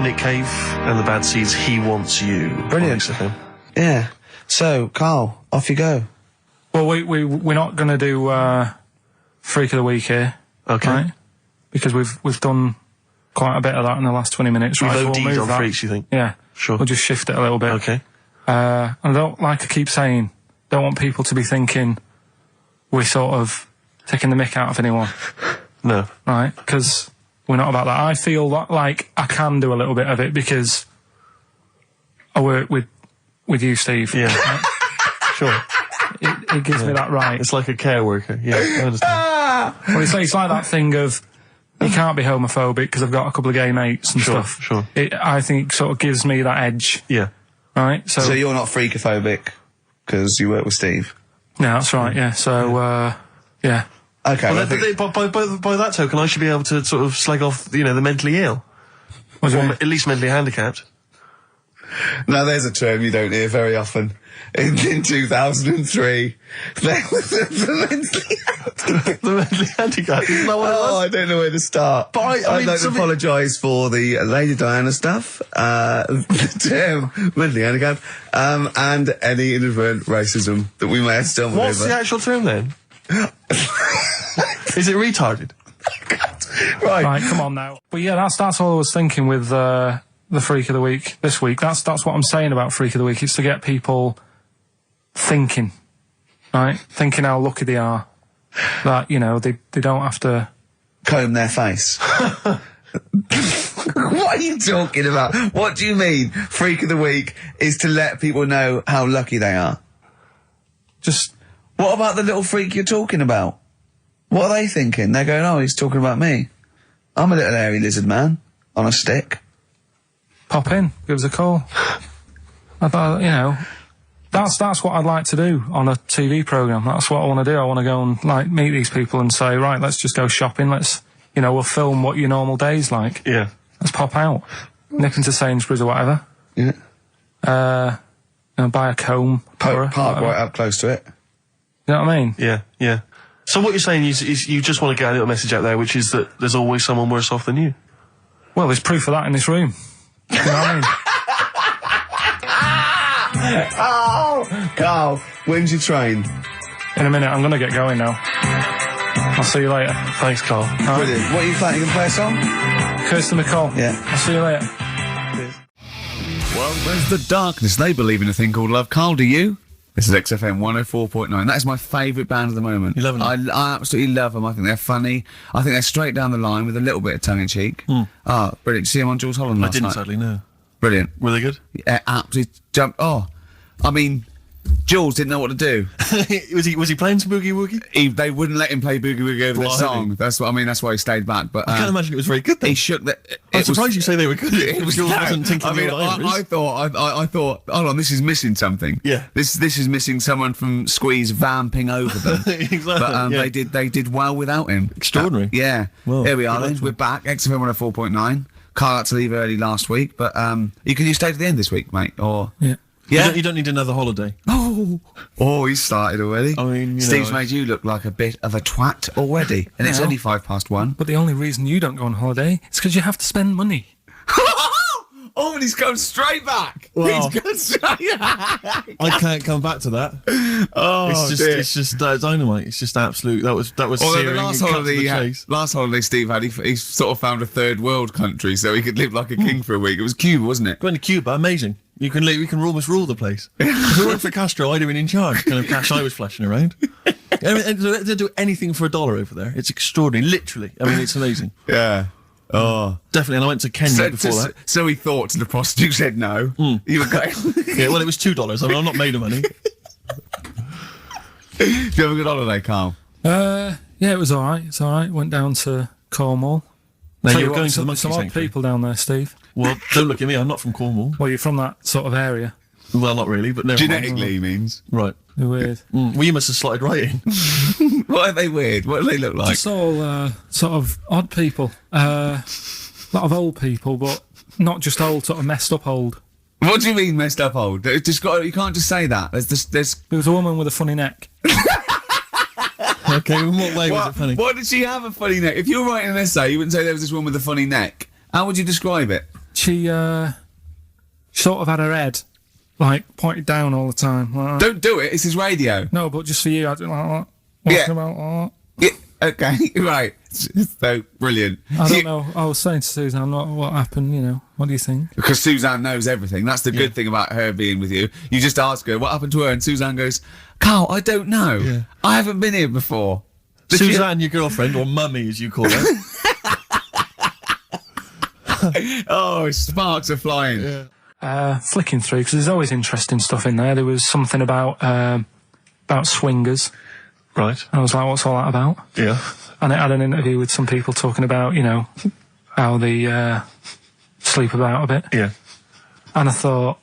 Nick Cave and the Bad Seeds, He Wants You. Brilliant. Yeah. So, Carl, off you go. Well, we're not going to do Freak of the Week here. Okay. Right? Because we've done quite a bit of that in the last 20 minutes. We've right? OD'd on freaks, you think? Yeah. Sure. We'll just shift it a little bit. Okay. And I don't, like I keep saying, don't want people to be thinking we're sort of taking the mick out of anyone. No. Right? Because we're not about that. I feel like I can do a little bit of it because I work with you, Steve. Yeah. Right? Sure. It gives me that right. It's like a care worker. Yeah, I understand. Well, it's like that thing of you can't be homophobic because I've got a couple of gay mates and stuff. Sure. I think sort of gives me that edge. Yeah. Right? So you're not freakophobic because you work with Steve? No, that's right, yeah. So, yeah. Okay. Well, by that token, I should be able to sort of slag off, the mentally ill. Or at least mentally handicapped. Now, there's a term you don't hear very often. In 2003, there was the mentally handicapped. The mentally handicapped, isn't that what it was? I don't know where to start. But I'd like to apologise for the Lady Diana stuff, the term mentally handicapped, and any inadvertent racism that we may have stumbled over. What's the actual term then? Is it retarded? Right, come on now. But yeah, that's all I was thinking with the Freak of the Week this week. That's what I'm saying about Freak of the Week. It's to get people thinking, right? Thinking how lucky they are. That, they don't have to comb their face. What are you talking about? What do you mean Freak of the Week is to let people know how lucky they are? Just... What about the little freak you're talking about? What are they thinking? They're going, oh, he's talking about me. I'm a little hairy lizard man on a stick. Pop in, give us a call. I thought, that's what I'd like to do on a TV programme. That's what I want to do. I want to go and, meet these people and say, right, let's just go shopping. Let's, we'll film what your normal day's like. Yeah. Let's pop out. Nip into Sainsbury's or whatever. Yeah. Buy a comb. Park right up close to it. You know what I mean? Yeah. So what you're saying is you just want to get a little message out there, which is that there's always someone worse off than you. Well, there's proof of that in this room. You know what I mean? Oh, Carl, when's your train? In a minute, I'm going to get going now. I'll see you later. Thanks, Carl. Brilliant. What are you playing? You can play a song? Kirsty McCall. Yeah. I'll see you later. Well, there's the darkness. They believe in a thing called love. Carl, do you? This is XFM 104.9. That is my favourite band at the moment. You love them? I absolutely love them. I think they're funny. I think they're straight down the line with a little bit of tongue-in-cheek. Oh, brilliant. Did you see them on Jules Holland last night? I didn't, sadly, no. Brilliant. Were they good? Yeah, absolutely jumped. Oh, I mean, Jules didn't know what to do. Was he playing some Boogie Woogie? They wouldn't let him play Boogie Woogie over the song. That's why he stayed back. But I can't imagine it was very good then. He shook that. I'm surprised you say they were good. Jules wasn't tinkling the I thought, hold on, this is missing something. Yeah. This is missing someone from Squeeze vamping over them. Exactly. But they did well without him. Extraordinary. Yeah. Well, here we are then. We're back. XFM 104.9. Carl had to leave early last week, but you stay to the end this week, mate. Or yeah. Yeah, you don't need another holiday. Oh, he's started already. I mean, Steve's made you look like a bit of a twat already, and it's only 1:05. But the only reason you don't go on holiday is because you have to spend money. Oh, and he's come straight back. Well, He's gone straight back. I can't come back to that. Oh, it's just dynamite. It's just absolute. That was searing. Last holiday Steve had, he sort of found a third world country so he could live like a king for a week. It was Cuba, wasn't it? Going to Cuba, amazing. We can almost rule the place. If it weren't for Castro, I'd have been in charge. Kind of cash I was flashing around. They do anything for $1 over there. It's extraordinary, literally. I mean, it's amazing. Yeah. Oh, definitely. And I went to Kenya before that. So he thought, to the prostitute said no. You were going. Yeah, well, it was $2. I mean, I'm not made of money. Did you have a good holiday, Carl? Yeah, it was all right. It's all right. Went down to Cornwall. Now you're going to the monkey some odd people down there, Steve. Well, don't look at me. I'm not from Cornwall. Well, you're from that sort of area. Well, not really, but never genetically mind. Means right. They're weird. Well, you must have slotted right in. What are they weird? What do they look like? Just all sort of odd people. A lot of old people, but not just old, sort of messed up old. What do you mean messed up old? You can't just say that. There was a woman with a funny neck. Okay, in what way was it funny? Why did she have a funny neck? If you were writing an essay, you wouldn't say there was this woman with a funny neck. How would you describe it? she sort of had her head, like, pointed down all the time. Like, Don't do it. It's his radio. no, but just for you, I do like that. Walking about like Yeah. Okay. Right. So brilliant. that. I don't know. I was saying to Suzanne, what happened, you know. What do you think? Because Suzanne knows everything. That's the good thing about her being with you. You just ask her, what happened to her? And Suzanne goes, Carl, I don't know. Yeah. I haven't been here before. Suzanne, your girlfriend, or mummy as you call her. Oh, sparks are flying. Yeah. Flicking through, because there's always interesting stuff in there. There was something about swingers. Right. I was like, what's all that about? Yeah. And it had an interview with some people talking about, you know, how they sleep about a bit. Yeah. And I thought,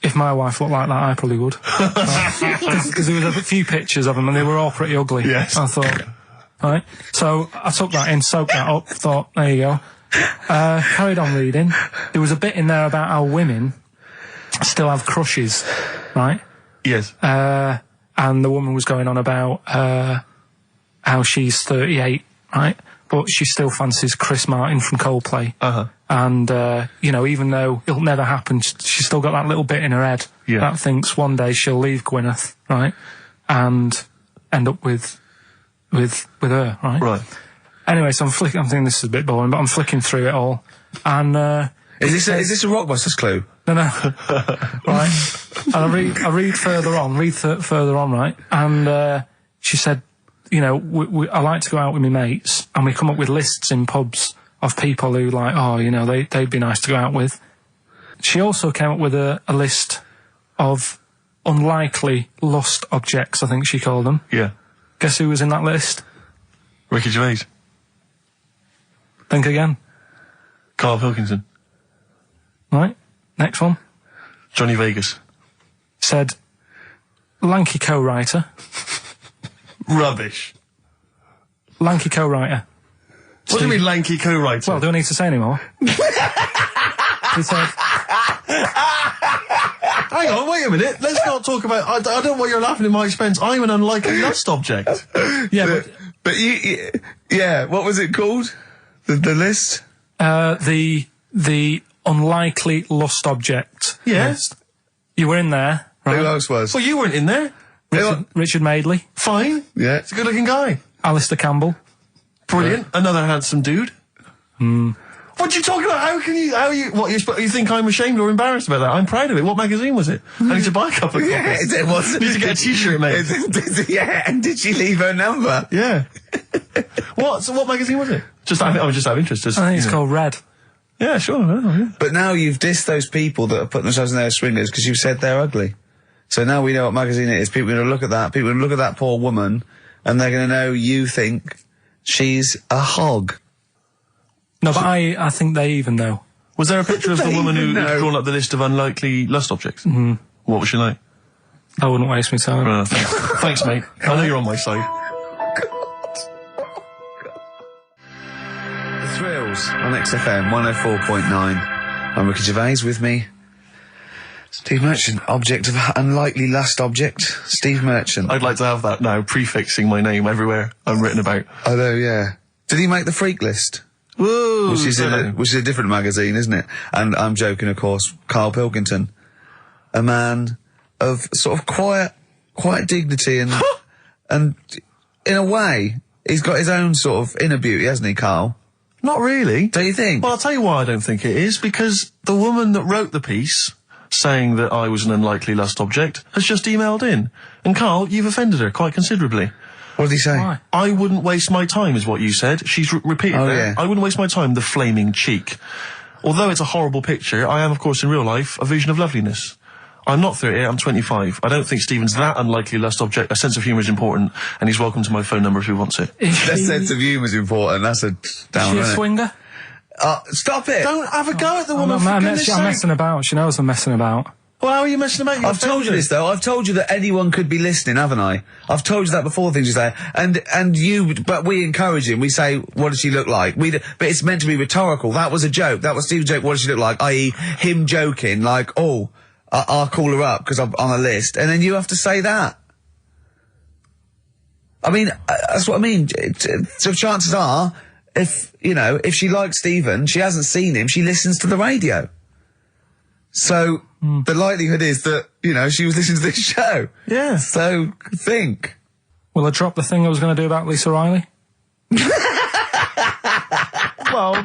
if my wife looked like that, I probably would. Because there was a few pictures of them and they were all pretty ugly. Yes. I thought, right. So I took that in, soaked that up, thought, there you go. Carried on reading. There was a bit in there about how women still have crushes, right? Yes. And the woman was going on about how she's 38, right? But she still fancies Chris Martin from Coldplay. Uh-huh. And, you know, even though it'll never happen, she's still got that little bit in her head that thinks one day she'll leave Gwyneth, right? And end up with her, right? Right. Anyway, so I'm thinking this is a bit boring, but I'm flicking through it all. And, Is this a Rockbusters clue? no, right? And I read further on, right? And she said, you know, I like to go out with my mates, and we come up with lists in pubs of people who like, oh, you know, they'd be nice to go out with. She also came up with a list of unlikely lost objects, I think she called them. Yeah. Guess who was in that list? Ricky Gervais. Think again. Karl Pilkington. Right? Next one. Johnny Vegas. Said, lanky co-writer. Rubbish. Lanky co-writer. What do you mean lanky co-writer? Well, do I need to say any more? He said, hang on, wait a minute. Let's not talk about... I don't know why you're laughing at my expense. I'm an unlikely lust object. yeah, But yeah, what was it called? The list? the unlikely lost object Yes. list. You were in there, right? Who else was? Well, you weren't in there. Richard Madeley, Fine. Yeah. He's a good-looking guy. Alistair Campbell. Brilliant. Another handsome dude. What are you talking about? You think I'm ashamed or embarrassed about that? I'm proud of it. What magazine was it? I need to buy a couple of copies. It was. Need to get a t-shirt made. Yeah, and did she leave her number? Yeah. What magazine was it? Just out of interest. I think it's called Red. Yeah, sure. Yeah. But now you've dissed those people that are putting themselves in their swingers because you've said they're ugly. So now we know what magazine it is. People are going to look at that. People are going to look at that poor woman, and they're going to know you think she's a hog. No, but I think they even know. Was there a picture of the woman who had drawn up the list of unlikely lust objects? Mm-hmm. What was she like? I wouldn't waste my time. Thanks, mate. I know you're on my side. The Thrills on XFM 104.9. I'm Ricky Gervais, with me Steve Merchant, object of unlikely lust object. Steve Merchant. I'd like to have that now, prefixing my name everywhere I'm written about. I know, yeah. Did he make the freak list? Whoa! Which is a different magazine, isn't it? And I'm joking, of course. Karl Pilkington, a man of sort of quiet dignity and and in a way, he's got his own sort of inner beauty, hasn't he, Karl? Not really. Do you think? Well, I'll tell you why I don't think it is, because the woman that wrote the piece saying that I was an unlikely lust object has just emailed in. And Karl, you've offended her quite considerably. What did he say? Why? I wouldn't waste my time, is what you said. She's repeated that. Yeah. I wouldn't waste my time, the flaming cheek. Although it's a horrible picture, I am, of course, in real life, a vision of loveliness. I'm not 38, I'm 25. I don't think Stephen's that unlikely lust object. A sense of humour is important, and he's welcome to my phone number if he wants it. That sense of humour is important. That's a down, Is she a isn't it? swinger? Stop it! Don't have a go at the woman, for I'm goodness sake. messing about. She knows I'm messing about. Well, how are you messing about? I've told you this though. I've told you that anyone could be listening, haven't I? I've told you that before. Things you say, but we encourage him. We say, "What does she look like?" But it's meant to be rhetorical. That was a joke. That was Steve's joke. What does she look like? I.e., him joking, like, "Oh, I'll call her up because I'm on a list," and then you have to say that. I mean, that's what I mean. So chances are, if she likes Stephen, she hasn't seen him, she listens to the radio. So, the likelihood is that, she was listening to this show. Yeah. So, think. Will I drop the thing I was going to do about Lisa Riley? Well,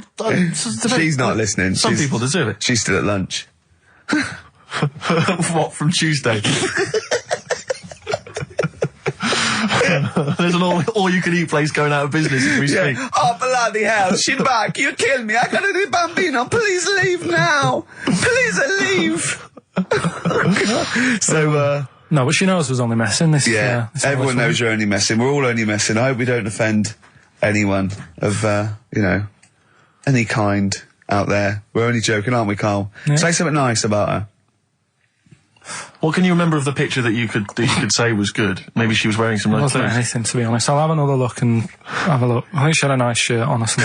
she's not listening. Some people deserve it. She's still at lunch. What, from Tuesday? There's an all-you-can-eat place going out of business as we speak. Oh, bloody hell, she's back. You killed me. I gotta do Bambino. Please leave now. Please leave. So, no, but she knows we're only messing. This everyone knows you're only messing. We're all only messing. I hope we don't offend anyone of, any kind out there. We're only joking, aren't we, Carl? Yeah. Say something nice about her. What can you remember of the picture that you could say was good? Maybe she was wearing some nice clothes. Wasn't anything, to be honest. I'll have another look and have a look. I think she had a nice shirt, honestly.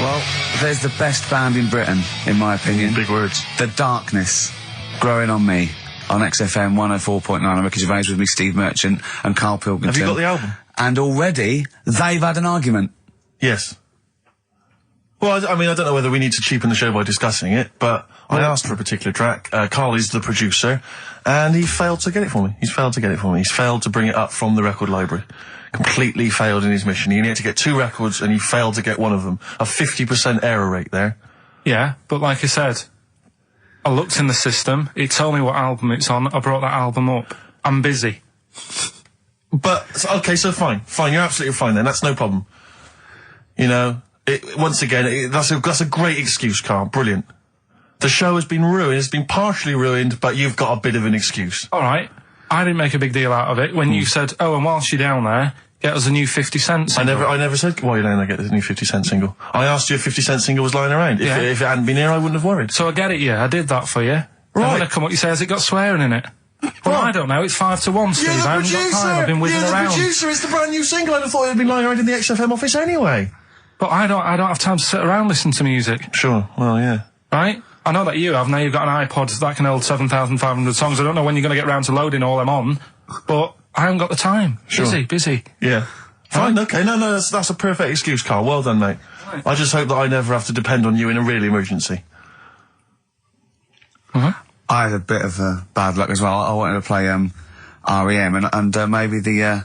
Well, there's the best band in Britain, in my opinion. Big words. The Darkness, Growing on Me, on XFM 104.9. I'm Ricky Gervais, with me, Steve Merchant and Karl Pilkington. Have you got the album? And already, they've had an argument. Yes. Well, I don't know whether we need to cheapen the show by discussing it, but I asked for a particular track. Karl is the producer, and he failed to get it for me. He's failed to bring it up from the record library. Completely failed in his mission. He needed to get 2 records, and he failed to get one of them. A 50% error rate there. Yeah, but like I said, I looked in the system, it told me what album it's on, I brought that album up. I'm busy. But, okay, so fine, you're absolutely fine then, that's no problem. Once again, that's a great excuse, Karl, brilliant. The show has been ruined, it's been partially ruined, but you've got a bit of an excuse. Alright, I didn't make a big deal out of it when you said, oh, and whilst you're down there, get us a new 50 Cent single. I never said, while you're down there, get the new 50 Cent single. I asked you if 50 Cent single was lying around. If it hadn't been here, I wouldn't have worried. So I get it, I did that for you. Right. And when I come up, you say, has it got swearing in it? Well, I don't know, it's 5 to 1, Steve. You're the I haven't got time, I've been whizzing around. You're the producer, it's the brand new single. I'd have thought it had been lying around in the XFM office anyway. But I don't have time to sit around listening to music. Sure, well, yeah. Right? I know that you have. Now you've got an iPod that can hold 7,500 songs. I don't know when you're going to get round to loading all them on, but I haven't got the time. Sure. Busy. Yeah. Fine, okay. No, that's a perfect excuse, Karl. Well done, mate. Right. I just hope that I never have to depend on you in a real emergency. I had a bit of bad luck as well. I wanted to play REM, and maybe the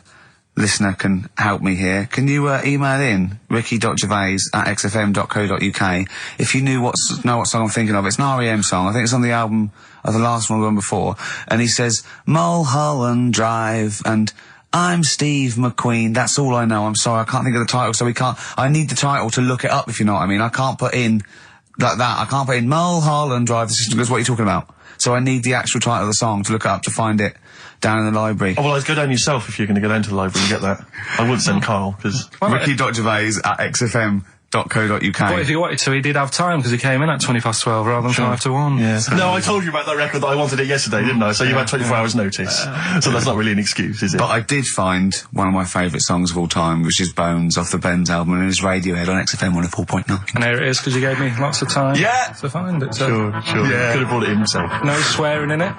listener can help me here. Can you email in ricky.gervais@xfm.co.uk if you know what song I'm thinking of? It's an REM song. I think it's on the album of the last one before. And he says, Mulholland Drive, and I'm Steve McQueen. That's all I know. I'm sorry, I can't think of the title, so I need the title to look it up, if you know what I mean. I can't put in like that. I can't put in Mulholland Drive. The system goes, what are you talking about? So I need the actual title of the song to look it up to find it down in the library. Oh, well, I'd go down yourself if you're going to go down to the library and get that. I wouldn't send Karl, because... Ricky.gervais@xfm.co.uk. But if he wanted to, he did have time, because he came in at 12:20 rather than 5 to 1. Yeah. No, I told you about that record that I wanted it yesterday, didn't I? So you've had 24 hours notice. So that's not really an excuse, is it? But I did find one of my favourite songs of all time, which is Bones, off the Benz album, and it's Radiohead on XFM 104.9. And there it is, because you gave me lots of time to find it. So. Sure. Yeah. Could have brought it in himself. No swearing in it.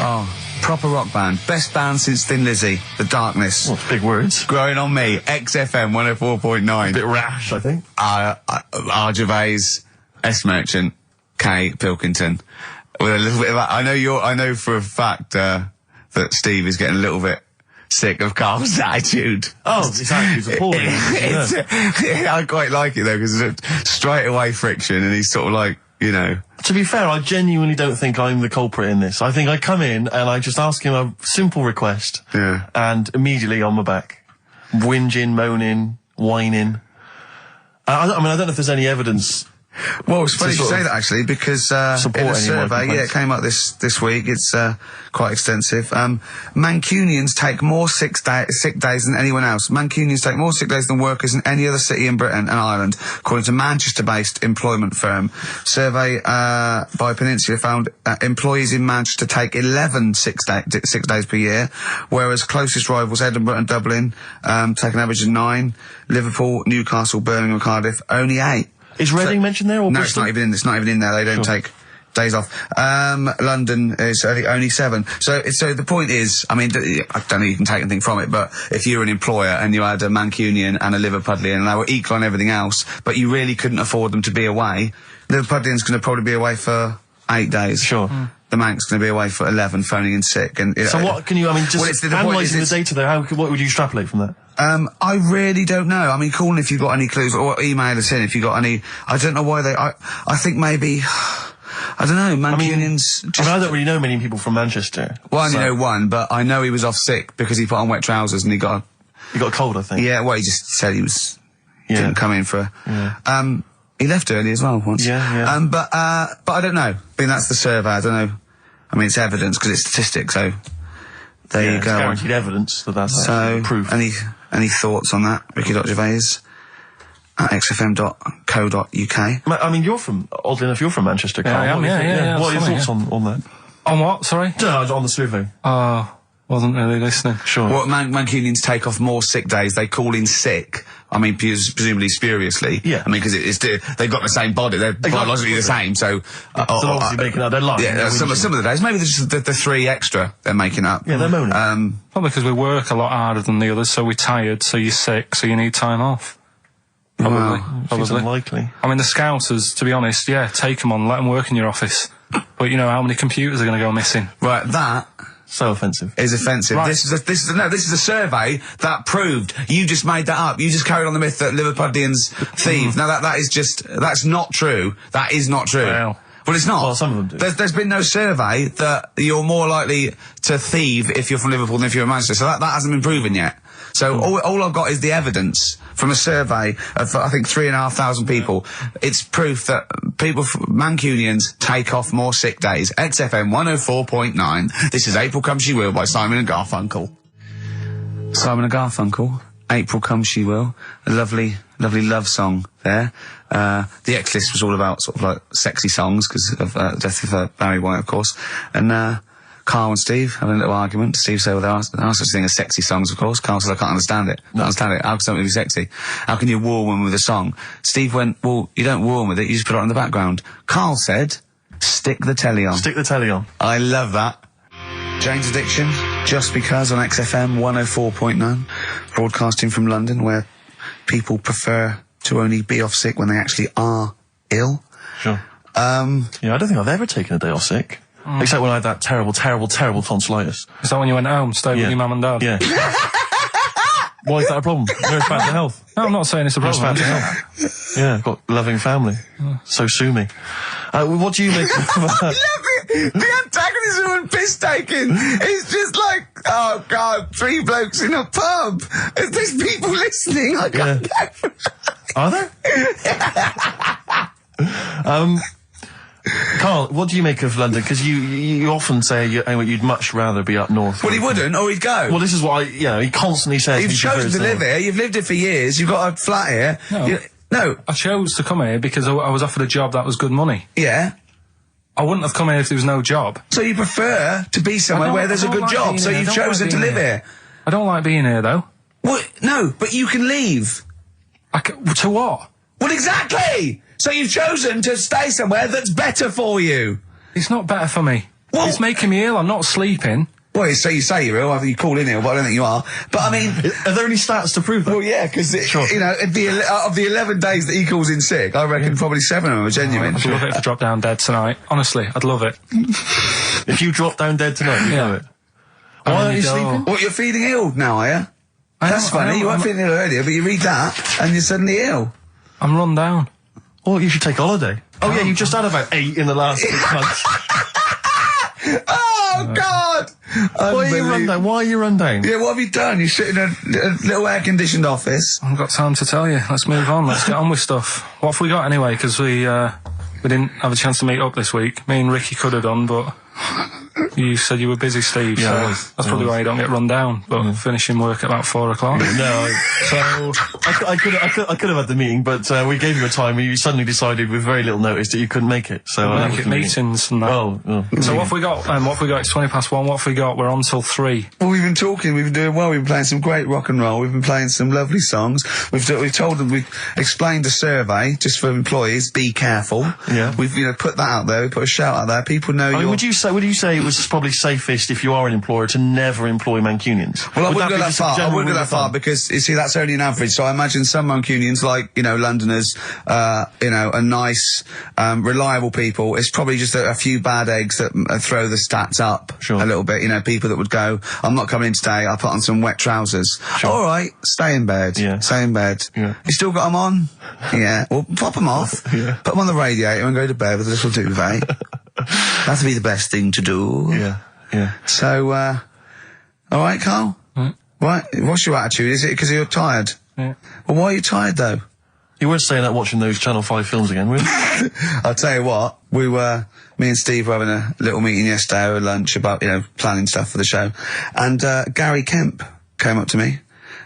Oh, proper rock band. Best band since Thin Lizzy. The Darkness. Well, big words. Growing on Me. XFM 104.9. A bit rash, I think. R. Gervais, S. Merchant, K. Pilkington. With a little bit of that. I know for a fact, that Steve is getting a little bit sick of Karl's attitude. Oh, his attitude's appalling. I quite like it though, because it's straight away friction, and he's sort of like, To be fair, I genuinely don't think I'm the culprit in this. I think I come in and I just ask him a simple request. Yeah. And immediately on my back. Whinging, moaning, whining. I don't know if there's any evidence. Well, it's funny you say that, actually, because in a survey, it came up this week, it's quite extensive. Mancunians take more sick days than anyone else. Mancunians take more sick days than workers in any other city in Britain and Ireland, according to Manchester-based employment firm. Survey by Peninsula found employees in Manchester take 11 sick days per year, whereas closest rivals Edinburgh and Dublin take an average of 9. Liverpool, Newcastle, Birmingham, Cardiff, only 8. Is Reading mentioned there, or no, Bristol? it's not even in there. They don't take days off. London is only 7. So the point is, I mean, I don't know you can take anything from it, but if you're an employer and you had a Mancunian and a Liverpudlian and they were equal on everything else, but you really couldn't afford them to be away, Liverpudlian's going to probably be away for 8 days. Sure. The Manc's going to be away for 11, phoning in sick. And so what can you, I mean, just analysing the data there, what would you extrapolate from that? I really don't know. I mean, call in if you've got any clues, or email us in if you've got any. I don't know why I think maybe, I don't know, Mancunians... I don't really know many people from Manchester. Well, I only know one, but I know he was off sick because he put on wet trousers and he got a cold, I think. Yeah, well, he just said he was... didn't come in for... Yeah. He left early as well once. Yeah. But I don't know. I mean, that's the survey. I don't know. I mean, it's evidence because it's statistics, so... There you go. It's guaranteed evidence that's proof. Any thoughts on that? Ricky.Gervais at xfm.co.uk. I mean, oddly enough, you're from Manchester, Carl. Yeah, I am, yeah. What are your thoughts on that? On what, sorry? On the survey. Wasn't really listening. Sure. Well, Mancunians take off more sick days. They call in sick. I mean, presumably spuriously. Yeah. I mean, because they've got the same body. They're biologically the same, so... they're obviously making up their life. Yeah, some of the days. Maybe there's just the 3 extra they're making up. Yeah, they're moaning. Probably because we work a lot harder than the others, so we're tired, so you're sick, so you need time off. Probably. Seems unlikely. I mean, the Scousers, to be honest, take them on, let them work in your office. But you know how many computers are going to go missing? Right, that... So offensive. Is offensive. Right. This is a survey that proved. You just made that up. You just carried on the myth that Liverpudlians thieve. Now that's not true. That is not true. Well, it's not. Well, some of them do. There's been no survey that you're more likely to thieve if you're from Liverpool than if you're in Manchester. So that hasn't been proven yet. So all I've got is the evidence from a survey of, I think, 3,500 people. It's proof that Mancunians take off more sick days. XFM 104.9. This is April Come She Will by Simon and Garfunkel. Simon and Garfunkel. April Come She Will. A lovely love song there. The X list was all about sort of like sexy songs because of the death of Barry White, of course. And Carl and Steve having a little argument. Steve said, well, there are such thing as sexy songs, of course. Carl said, I can't understand it. How can something be sexy? How can you woo a woman with a song? Steve went, well, you don't woo them with it, you just put it on the background. Carl said, stick the telly on. Stick the telly on. I love that. Jane's Addiction, Just Because on XFM 104.9. Broadcasting from London, where people prefer to only be off sick when they actually are ill. Sure. I don't think I've ever taken a day off sick. Except when I had that terrible tonsillitis. Is that when you went home, stayed with your mum and dad? Yeah. Why is that a problem? Nurse back to health. No, I'm not saying it's a problem. Nurse back to health. Yeah, I've got a loving family. So sue me. What do you make of that? The antagonism and piss taking is just like, oh God, 3 blokes in a pub. There's people listening. I can't go. Are there? Carl, what do you make of London? Because you often say you'd much rather be up north. Well, he wouldn't, or he'd go. Well, this is what he constantly says. You've chosen to live here. You've lived here for years. You've got a flat here. No. I chose to come here because I was offered a job that was good money. Yeah. I wouldn't have come here if there was no job. So you prefer to be somewhere where there's a good job, so you've chosen to live here. I don't like being here, though. Well, no, but you can leave. To what? Well, exactly! So you've chosen to stay somewhere that's better for you. It's not better for me. Well, it's making me ill. I'm not sleeping. Well, so you say you're ill, either you call in ill, but I don't think you are. But I mean... Are there any stats to prove that? Well, yeah, because, of the 11 days that he calls in sick, I reckon probably 7 of them are genuine. I'd love it if I dropped down dead tonight. Honestly, I'd love it. If you drop down dead tonight, you know it. Why aren't you sleeping? What, you're feeling ill now, are you? That's funny. You weren't feeling ill earlier, but you read that, and you're suddenly ill. I'm run down. Well, you should take a holiday. Oh, yeah, you just had about 8 in the last 6 months. Oh, God! Why are you run down? Yeah, what have you done? You sit in a little air-conditioned office. I haven't got time to tell you. Let's move on. Let's get on with stuff. What have we got anyway? Because we didn't have a chance to meet up this week. Me and Ricky could have done, but... You said you were busy, Steve, Yeah, so that's probably why you don't get run down, but finishing work at about 4 o'clock. No, so I could have had the meeting, but we gave you a time and you suddenly decided with very little notice that you couldn't make it. So Make it meetings and that. Oh. So what have we got? What have we got? It's 1:20. What have we got? We're on till 3. Well, we've been talking, we've been doing well, we've been playing some great rock and roll, we've been playing some lovely songs, we've told them, we've explained a survey, just for employees, be careful. Yeah. We've, put that out there, we put a shout out there, people know I mean, would you say it was probably safest if you are an employer to never employ Mancunians? Well, I Would wouldn't go be that just a far. I general wouldn't go rule that of far thumb? because, you see, that's only an average. So I imagine some Mancunians, like, Londoners, are nice, reliable people. It's probably just a few bad eggs that throw the stats up Sure. a little bit. People that would go, I'm not coming in today, I'll put on some wet trousers. Sure. All right, stay in bed. Yeah. Stay in bed. Yeah. You still got them on? Yeah. Well, pop them off. Yeah. Put them on the radiator and go to bed with a little duvet. That'd be the best thing to do. Yeah. So, all right, Carl? Right, what's your attitude? Is it because you're tired? Yeah. Well, why are you tired, though? You weren't staying out watching those Channel 5 films again, were you? I'll tell you what, me and Steve were having a little meeting yesterday over lunch about, planning stuff for the show. And, Gary Kemp came up to me,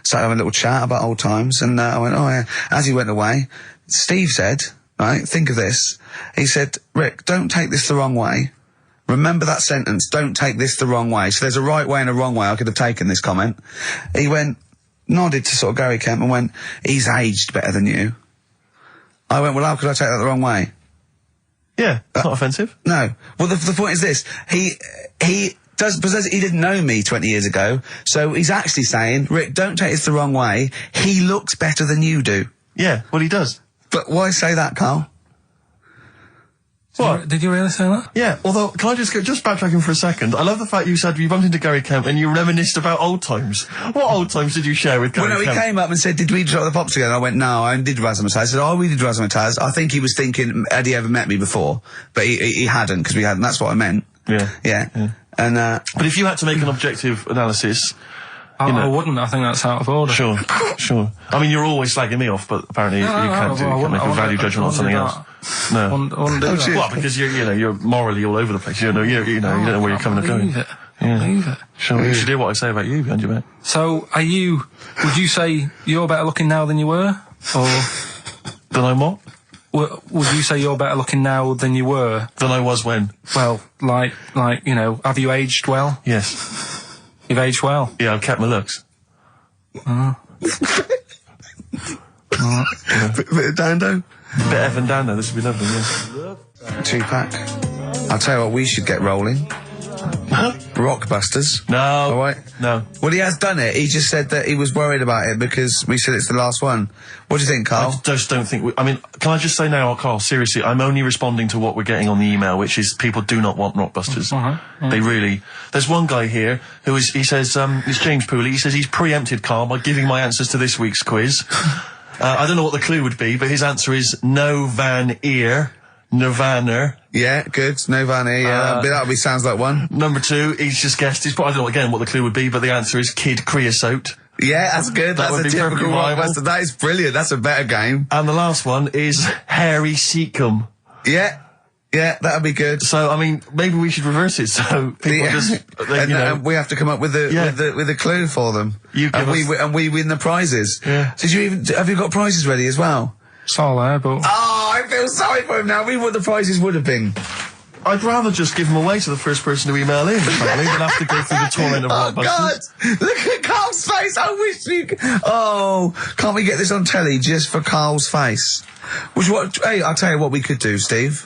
started having a little chat about old times, and, I went, oh yeah. As he went away, Steve said, right, think of this. He said, Rick, don't take this the wrong way. Remember that sentence, don't take this the wrong way. So there's a right way and a wrong way. I could have taken this comment. He nodded to sort of Gary Kemp and went, he's aged better than you. I went, well, how could I take that the wrong way? Yeah, it's not offensive. No. Well, the point is this. He didn't know me 20 years ago, so he's actually saying, Rick, don't take this the wrong way. He looks better than you do. Yeah, well, he does. But why say that, Carl? What? Did you really say that? Yeah, although, can I just backtracking for a second? I love the fact you said you bumped into Gary Kemp and you reminisced about old times. What old times did you share with Gary Well, no, Kemp? he came up and said, did we drop the pops together? I went, no, I did Razzmatazz. I said, oh, we did Razzmatazz. I think he was thinking, had he ever met me before? But he hadn't, because we hadn't. That's what I meant. Yeah. And, But if you had to make an objective analysis... I wouldn't. I think that's out of order. Sure. I mean, you're always slagging me off, but apparently you can't make a value judgment on something else. No. I wouldn't do that. Well, because you're morally all over the place. You don't know where you're coming and going. Believe it. Sure, you should hear what I say about you behind your back. So, would you say you're better looking now than you were? Or Than I'm what? would you say you're better looking now than you were? Than I was when? Well, have you aged well? Yes. You've aged well. Yeah, I've kept my looks. bit of Dando? Bit Evan Dando, this would be lovely, yeah. 2-pack. I'll tell you what, we should get rolling. Rockbusters. No. All right. No. Well, he has done it. He just said that he was worried about it because we said it's the last one. What do you think, Carl? I just don't think... can I just say now, Carl, seriously, I'm only responding to what we're getting on the email, which is people do not want Rockbusters. They really... There's one guy here he says, it's James Pooley, he says he's preempted Carl by giving my answers to this week's quiz. I don't know what the clue would be, but his answer is no van ear, Nirvana. Yeah, good. No Vanny. Yeah, that sounds like one. Number 2, he's just guessed. I don't know again what the clue would be, but the answer is Kid Creosote. Yeah, that's good. That That's would a be typical perfectly viable. Rockbuster. That is brilliant. That's a better game. And the last one is Harry Seacombe. Yeah, that'd be good. So, I mean, maybe we should reverse it so people and we have to come up with a clue for them. And we win the prizes. Yeah. Have you got prizes ready as well? It's all there, but... Oh, I feel sorry for him now. What the prizes would have been. I'd rather just give them away to the first person to email in, frankly, than have to go through the torrent of Oh, God! Rockbusters. Look at Carl's face! I wish you could... Oh, can't we get this on telly just for Carl's face? Hey, I'll tell you what we could do, Steve.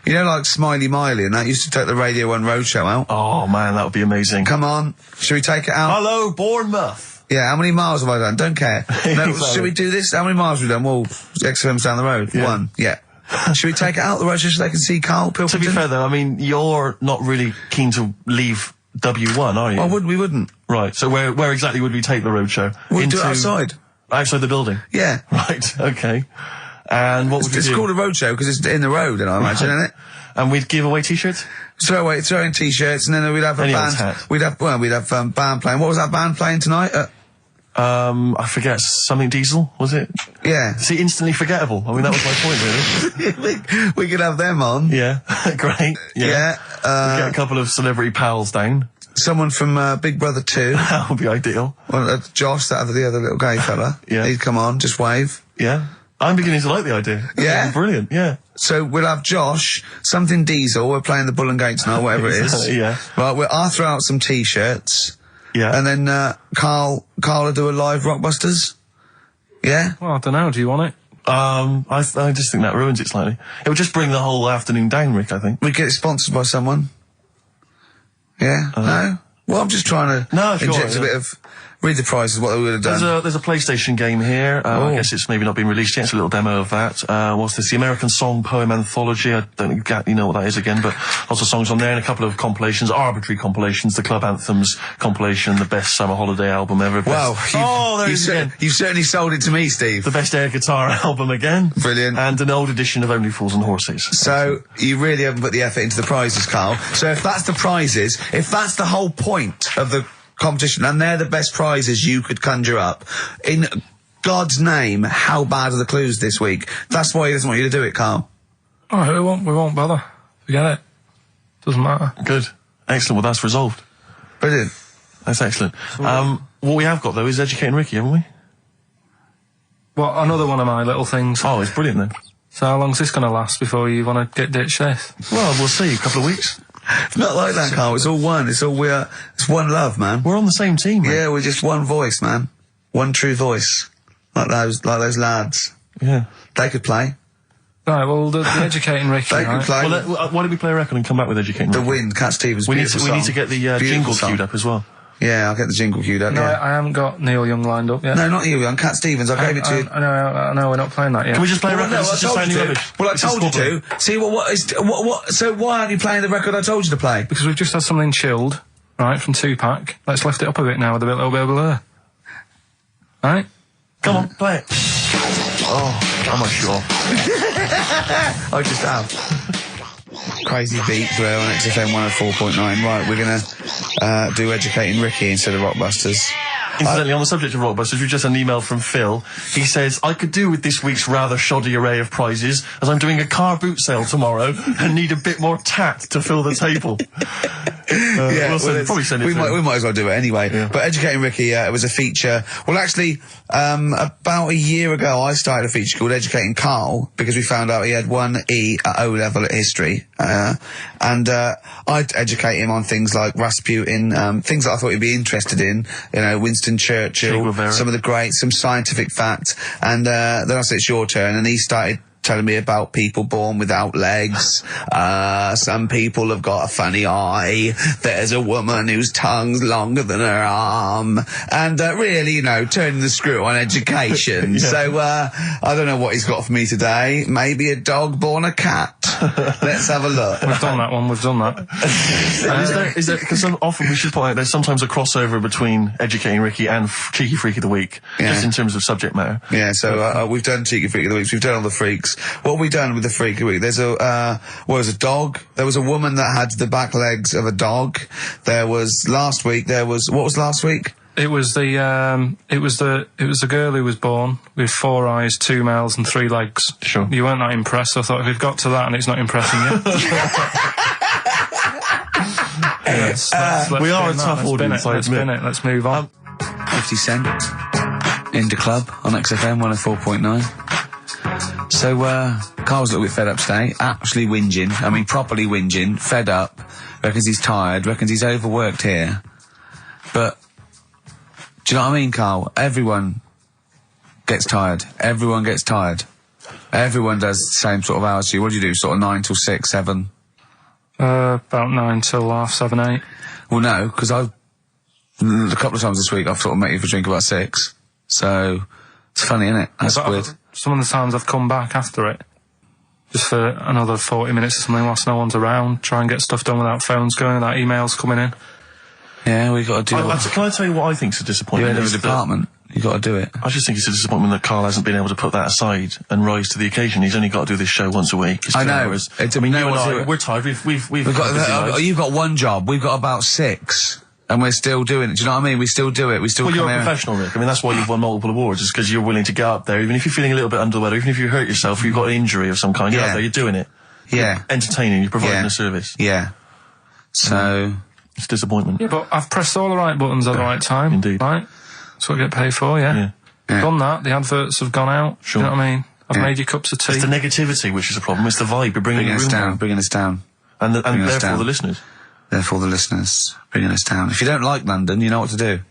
You know, like Smiley Miley and that used to take the Radio 1 Roadshow out? Oh, man, that would be amazing. Come on. Should we take it out? Hello, Bournemouth. Yeah, how many miles have I done? Don't care. No, should we do this? How many miles have we done? Well, XFM's down the road. Yeah. 1. Yeah. Should we take it out the road just so they can see Karl Pilkington? To be fair, though, I mean, you're not really keen to leave W1, are you? Oh, we wouldn't. Right, so where exactly would we take the roadshow? We'd do it outside. Outside the building? Yeah. Right, okay. And what would we do? It's called a roadshow because it's in the road, I imagine, isn't it? And we'd give away T-shirts? Throw in T-shirts, and then we'd have a band. We'd have band playing. What was that band playing tonight? I forget, something Diesel, was it? Yeah. See, instantly forgettable. I mean, that was my point, really. we could have them on. Yeah, great. Yeah. We get a couple of celebrity pals down. Someone from Big Brother 2. That would be ideal. Well, Josh, the other little gay fella. Yeah. He'd come on, just wave. Yeah. I'm beginning to like the idea. Yeah? Brilliant, yeah. So we'll have Josh, something Diesel, we're playing the Bull and Gates now, whatever it is. Yeah. Right, I'll throw out some T-shirts. Yeah. And then Carl will do a live Rockbusters. Yeah? Well, I don't know. Do you want it? I just think that ruins it slightly. It would just bring the whole afternoon down, Rick, I think. We get it sponsored by someone. Yeah? No? Well, I'm just trying to No, sure, inject yeah. a bit of... Read the prizes, what we would have done. There's a PlayStation game here. I guess it's maybe not been released yet. It's a little demo of that. What's this? The American Song Poem Anthology. I don't exactly know what that is again, but lots of songs on there and a couple of compilations, arbitrary compilations, the Club Anthems compilation, the best summer holiday album ever. Wow. There it is again. You've certainly sold it to me, Steve. The best air guitar album again. Brilliant. And an old edition of Only Fools and Horses. So, you really haven't put the effort into the prizes, Carl. So if that's the prizes, if that's the whole point of the competition, and they're the best prizes you could conjure up, in God's name, how bad are the clues this week? That's why he doesn't want you to do it, Carl. Oh, we won't bother. Forget it. Doesn't matter. Good. Excellent. Well, that's resolved. Brilliant. That's excellent. What we have got, though, is Educating Ricky, haven't we? Well, another one of my little things. Oh, it's brilliant, then. So how long's this going to last before you want to get ditched this? Well, we'll see. A couple of weeks. It's not like that, Carl. It's all one. It's one love, man. We're on the same team, man. Yeah, we're just one voice, man. One true voice. Like those lads. Yeah. They could play. Right, well, the Educating Ricky, They could right? play. Well, why don't we play a record and come back with Educating The Ricky? Wind, Cat Stevens. We need to get the Beautiful jingle song. queued up as well. Yeah, I'll get the jingle queued up, No, yeah. I haven't got Neil Young lined up yet. No, not you, on Cat Stevens. I gave it to you. I know, we're not playing that yet. Can we just play a record? No, This I is just told you sounding to. rubbish. Well, I This is told you squabbling. to. See, so why aren't you playing the record I told you to play? Because we've just had something chilled, right, from Tupac. Let's lift it up a bit now with a little bit of blur. Right? Come on, play it. Oh, I'm not sure. I just have. Crazy beat there on XFM 104.9. Right, we're gonna do Educating Ricky instead of Rockbusters. Incidentally, on the subject of Rockbusters, we've just had an email from Phil. He says, I could do with this week's rather shoddy array of prizes, as I'm doing a car boot sale tomorrow and need a bit more tact to fill the table. Probably send it we through. might as well do it anyway. Yeah. But Educating Ricky, it was a feature. Well, actually, about a year ago, I started a feature called Educating Carl because we found out he had 1 E at O level at history, and I'd educate him on things like Rasputin, things that I thought he'd be interested in. You know, Winston Churchill, some of the greats, some scientific facts, and then I said it's your turn, and he started telling me about people born without legs. Some people have got a funny eye. There's a woman whose tongue's longer than her arm. And really, you know, turning the screw on education. Yeah. So, I don't know what he's got for me today. Maybe a dog born a cat. Let's have a look. We've done that one, we've done that. Is there, because often we should point out there's sometimes a crossover between Educating Ricky and Cheeky Freak of the Week, just in terms of subject matter. Yeah, so we've done Cheeky Freak of the Week, we've done all the freaks. What have we done with the Freak of the Week? There's a dog. There was a woman that had the back legs of a dog. There was last week. What was last week? It was the girl who was born with 4 eyes, 2 mouths, and 3 legs. Sure. You weren't that impressed. I thought if we've got to that and it's not impressing you. We are a tough audience, I Let's admit. spin it. Let's move on. 50 Cent. Into Club on XFM 104.9. So, Carl's a little bit fed up today. Actually whinging. I mean, properly whinging. Fed up. Reckons he's tired. Reckons he's overworked here. But, do you know what I mean, Carl? Everyone gets tired. Everyone gets tired. Everyone does the same sort of hours as you. What do you do? Sort of 9 till 6, 7? About 9 till 7:30, 8. Well, no, because a couple of times this week I've sort of met you for a drink about 6. So, it's funny, isn't it? That's weird. Some of the times I've come back after it, just for another 40 minutes or something whilst no one's around, try and get stuff done without phones going, without emails coming in. Yeah, we got to do it. Can I tell you what I think's a disappointment? You're in a department. You got to do it. I just think it's a disappointment that Carl hasn't been able to put that aside and rise to the occasion. He's only got to do this show once a week. It's I 2 know. hours. It's I mean, no you and one's I, doing it. we're tired. We've We've got busy got, lives. you've got one job. We've got about 6. and we're still doing it. Do you know what I mean? We still do it. We still Well, come you're a here. professional, Rick. I mean, that's why you've won multiple awards, is because you're willing to get up there, even if you're feeling a little bit under the weather, even if you hurt yourself, or you've got an injury of some kind, you're up there, you're doing it. Yeah. You're entertaining, you're providing a service. Yeah. So... It's disappointment. Yeah, but I've pressed all the right buttons at the right time. Indeed. Right? That's what I get paid for, yeah. Done that, the adverts have gone out. Sure. You know what I mean? I've made you cups of tea. It's the negativity which is the problem. It's the vibe. You're bringing us down. Bringing us down. And therefore down. the listeners. Therefore the listeners. Bringing us down. If you don't like London, you know what to do.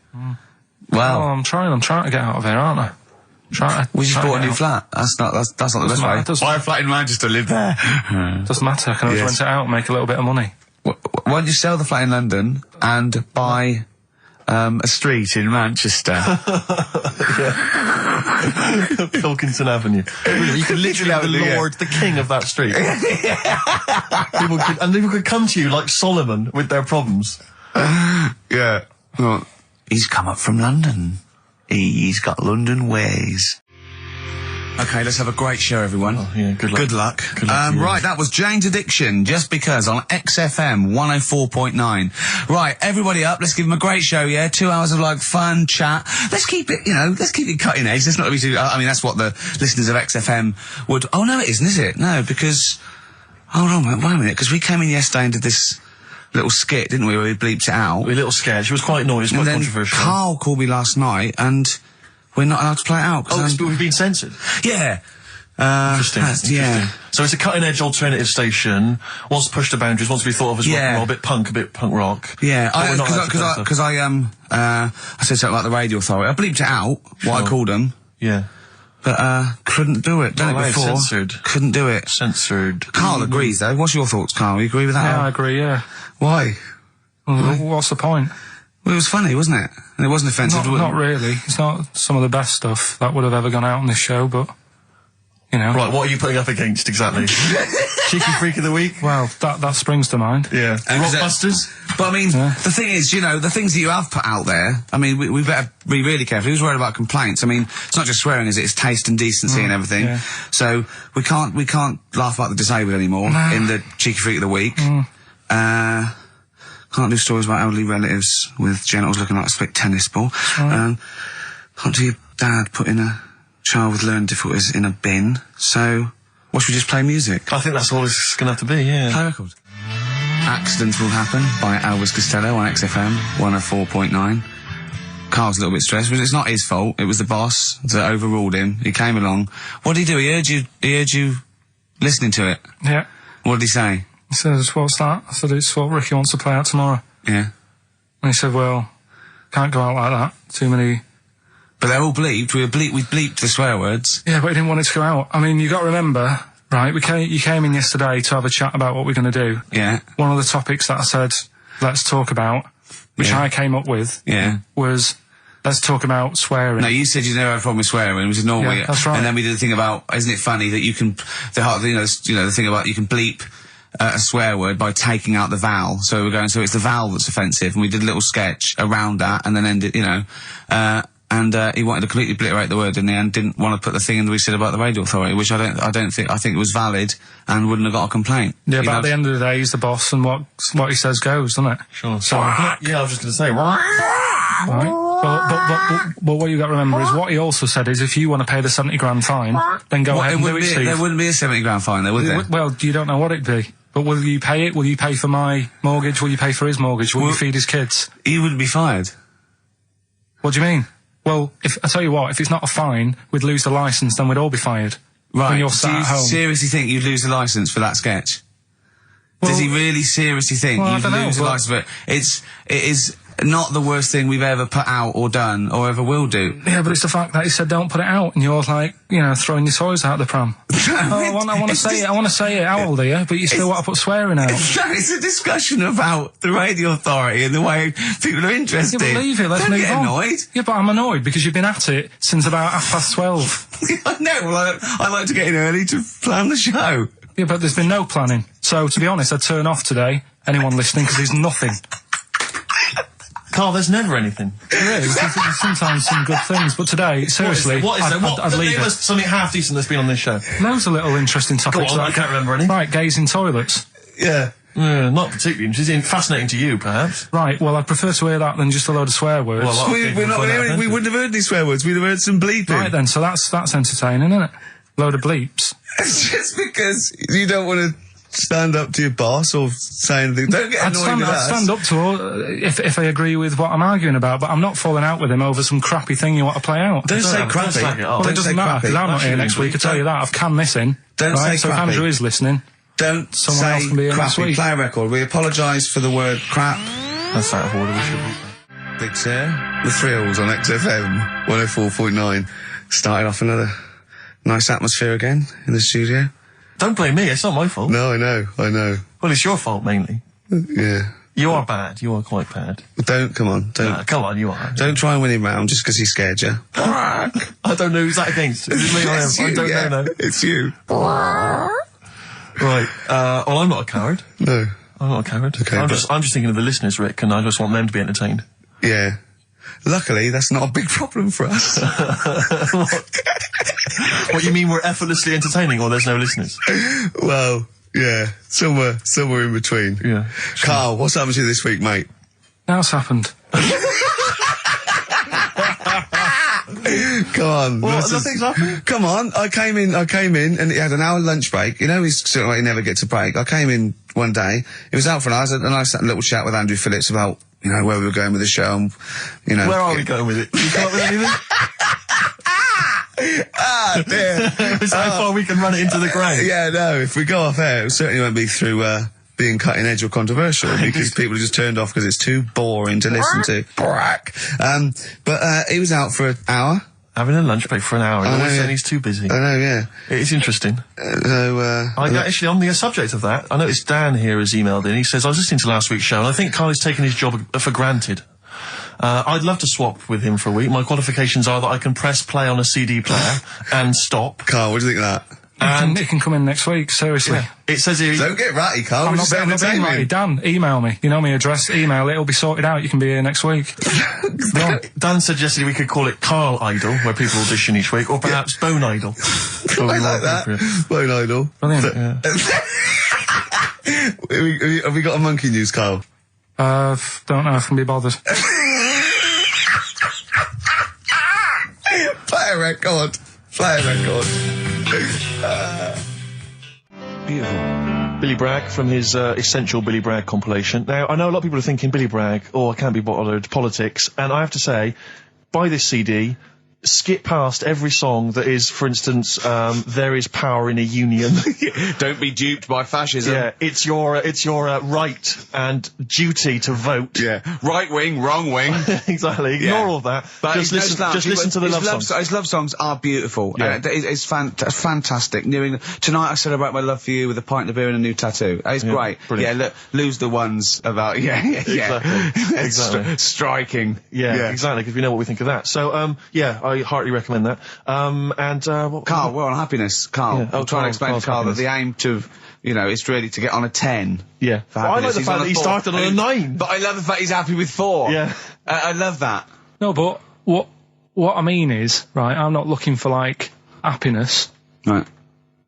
Well... Oh, I'm trying to get out of here, aren't I? We just bought a new flat. That's not the best way. Buy a flat in Manchester, live there. Doesn't matter, I can always rent it out and make a little bit of money. Why don't you sell the flat in London and buy a street in Manchester? Pilkington Avenue. You could literally have the Lord, the king of that street. people could come to you like Solomon with their problems. Yeah. Well, he's come up from London. He's got London ways. Okay, let's have a great show, everyone. Oh, yeah, good luck. Good luck. Good luck Right, that was Jane's Addiction, Just Because, on XFM 104.9. Right, everybody up, let's give them a great show, yeah? 2 hours of, like, fun, chat. Let's keep it, let's keep it cutting edge. Let's not be too... I mean, that's what the listeners of XFM would... Oh, no, it isn't, is it? No, because... Hold on, wait a minute, because we came in yesterday and did this little skit, didn't we, where we bleeped it out. A little sketch. It was quite noisy, quite controversial. Karl called me last night, and... We're not allowed to play it out. We've been censored? Yeah. Interesting. Yeah. So it's a cutting-edge alternative station. Wants to push the boundaries, wants to be thought of as rock and roll, a bit punk rock. Yeah, because I said something about the radio authority. I bleeped it out, what I called them. Yeah. But, couldn't do it. Done it before. Censored. Couldn't do it. Censored. Karl agrees, though. What's your thoughts, Karl? You agree with that? Yeah, I agree, yeah. Why? Well, what's the point? Well, it was funny, wasn't it? And it wasn't offensive. Not really. It's not some of the best stuff that would have ever gone out on this show, but, Right, what are you putting up against, exactly? Cheeky Freak of the Week? Well, that springs to mind. Yeah. Rockbusters? But, I mean, the thing is, the things that you have put out there, I mean, we better be really careful. Who's worried about complaints? I mean, it's not just swearing, is it? It's taste and decency and everything. Yeah. So, we can't laugh about the disabled anymore in the Cheeky Freak of the Week. Can't do stories about elderly relatives with genitals looking like a split tennis ball. Can't do your dad putting a child with learning difficulties in a bin. So, what should we just play music? I think that's all it's going to have to be, yeah. Play a record. Accidents Will Happen by Elvis Costello on XFM 104.9. Karl's a little bit stressed, but it's not his fault. It was the boss that overruled him. He came along. What did he do? He heard you listening to it. Yeah. What did he say? He says, what's that? I said, it's what Ricky wants to play out tomorrow. Yeah. And he said, well, can't go out like that. Too many... But they're all bleeped. We bleeped the swear words. Yeah, but he didn't want it to go out. I mean, you got to remember, right, you came in yesterday to have a chat about what we're going to do. Yeah. One of the topics that I said, let's talk about, which I came up with, was... Let's talk about swearing. No, you said you never had a problem with swearing, which is normally... Yeah, that's right. And then we did the thing about, isn't it funny that you can... the thing about you can bleep a swear word by taking out the vowel. So we're going, so it's the vowel that's offensive, and we did a little sketch around that, and then ended, he wanted to completely obliterate the word in the end, didn't want to put the thing in that we said about the radio authority, which I think it was valid and wouldn't have got a complint. Yeah, but at the end of the day, he's the boss, and what he says goes, doesn't it? Sure. So, yeah, I was just going to say, right. But what you got to remember is what he also said is if you want to pay the 70 grand fine, then go ahead and do it, Steve. There wouldn't be a 70 grand fine there, would there? Well, you don't know what it'd be. But will you pay it? Will you pay for my mortgage? Will you pay for his mortgage? Will you feed his kids? He wouldn't be fired. What do you mean? Well, I tell you what, if it's not a fine, we'd lose the licence, then we'd all be fired. Right. When you're sat at home. Do you seriously think you'd lose the licence for that sketch? Does he really seriously think you'd lose the licence for it? It is not the worst thing we've ever put out or done or ever will do. Yeah, but it's the fact that he said don't put it out, and you're like, throwing your toys out the pram. I want to say it. How old are you? But you still want to put swearing out. It's a discussion about the radio authority and the way people are interested. Yeah, but leave it. Let's move on. Don't get annoyed. Yeah, but I'm annoyed because you've been at it since about 12:30. No, well, I like to get in early to plan the show. Yeah, but there's been no planning. So, to be honest, I'd turn off today, anyone listening, because there's nothing. Karl, there's never anything. There is. There's sometimes some good things, but today, seriously, what is there? I'd leave it. Something half decent that's been on this show. Loads of little interesting topics. Go on, I can't remember any. Right, gays in toilets. Yeah. Not particularly interesting. Fascinating to you, perhaps. Right, well, I'd prefer to hear that than just a load of swear words. Well, We wouldn't have heard any swear words. We'd have heard some bleeping. Right then, so that's entertaining, isn't it? Load of bleeps. It's just because you don't want to stand up to your boss or say anything. Don't get annoyed with us. I'd stand up to her if I agree with what I'm arguing about, but I'm not falling out with him over some crappy thing you want to play out. Don't say Don't crappy. slag it off. Well, it doesn't matter, because I'm not here next week, I tell you that. I've canned this in. Don't say so crappy. if Andrew is listening, Don't Someone else can be say here next crappy. week. Play a record. We apologise for the word crap. That's out of order. We should be. Big Sir, the Thrills on XFM 104.9. Started off another nice atmosphere again in the studio. Don't blame me. It's not my fault. No, I know. Well, it's your fault mainly. Yeah. You are bad. You are quite bad. Come on. Come on, you are. Don't try and win him round just because he scared you. I don't know who's that against. Is it me or him? It's I you, don't yeah. know. No. It's you. Right. Well, I'm not a coward. No. I'm not a coward. Okay, I'm just thinking of the listeners, Rick, and I just want them to be entertained. Yeah. Luckily, that's not a big problem for us. What, you mean we're effortlessly entertaining, or there's no listeners? Well, yeah. Somewhere in between. Yeah. Carl, what's happened to you this week, mate? now it's happened. Come on. What? Nothing's happened? Come on. I came in, and it had an hour lunch break. You know, he's sort of like, he never gets a break. I came in one day. It was out for an hour, and I sat in a little chat with Andrew Phillips about, you know, where we were going with the show, and, you know. Where are we going with it? You come up with anything? Ah, dear. Is that how far we can run it into the ground? Yeah, no, if we go off air, it certainly won't be through, being cutting edge or controversial, because people are just turned off because it's too boring to listen to. But he was out for an hour. Having a lunch break for an hour, and always saying he's too busy. I know, yeah. It's interesting. Actually, on the subject of that, I noticed Dan here has emailed in. He says, I was listening to last week's show, and I think Carl has taken his job for granted. I'd love to swap with him for a week. My qualifications are that I can press play on a CD player and stop. Carl, what do you think of that? And it can come in next week, seriously. Yeah. It says here... Don't get ratty, Carl. I'm not being ratty. Dan, email me. You know my address, email it, it'll be sorted out. You can be here next week. Dan suggested we could call it Carl Idol, where people audition each week, or perhaps Bone Idol. I like that. Bone Idol. Brilliant. Yeah. Have we got a monkey news, Carl? Don't know if I can be bothered. Play a record. Beautiful. Billy Bragg from his Essential Billy Bragg compilation. Now, I know a lot of people are thinking Billy Bragg, I can't be bothered, politics, and I have to say, buy this CD, skip past every song that is, for instance, there is power in a union. Don't be duped by fascism. Yeah, it's your right and duty to vote. Yeah. Right wing, wrong wing. Exactly. Ignore all that. But Just listen to the love songs. His love songs are beautiful. Yeah. It's fantastic. Tonight I celebrate my love for you with a pint of beer and a new tattoo. It's great. Brilliant. Yeah, look, lose the ones about, Exactly. Striking. Yeah, exactly, because we know what we think of that. So, I heartily recommend that. Carl, we're on happiness. Carl, Yeah. I'm trying to explain to Carl that the aim to, is really to get on a 10. Yeah. For I like happiness. the He's fact on that he 4. started on a 9. But I love the fact he's happy with 4. Yeah. I love that. No, but what I mean is, right, I'm not looking for, like, happiness. Right.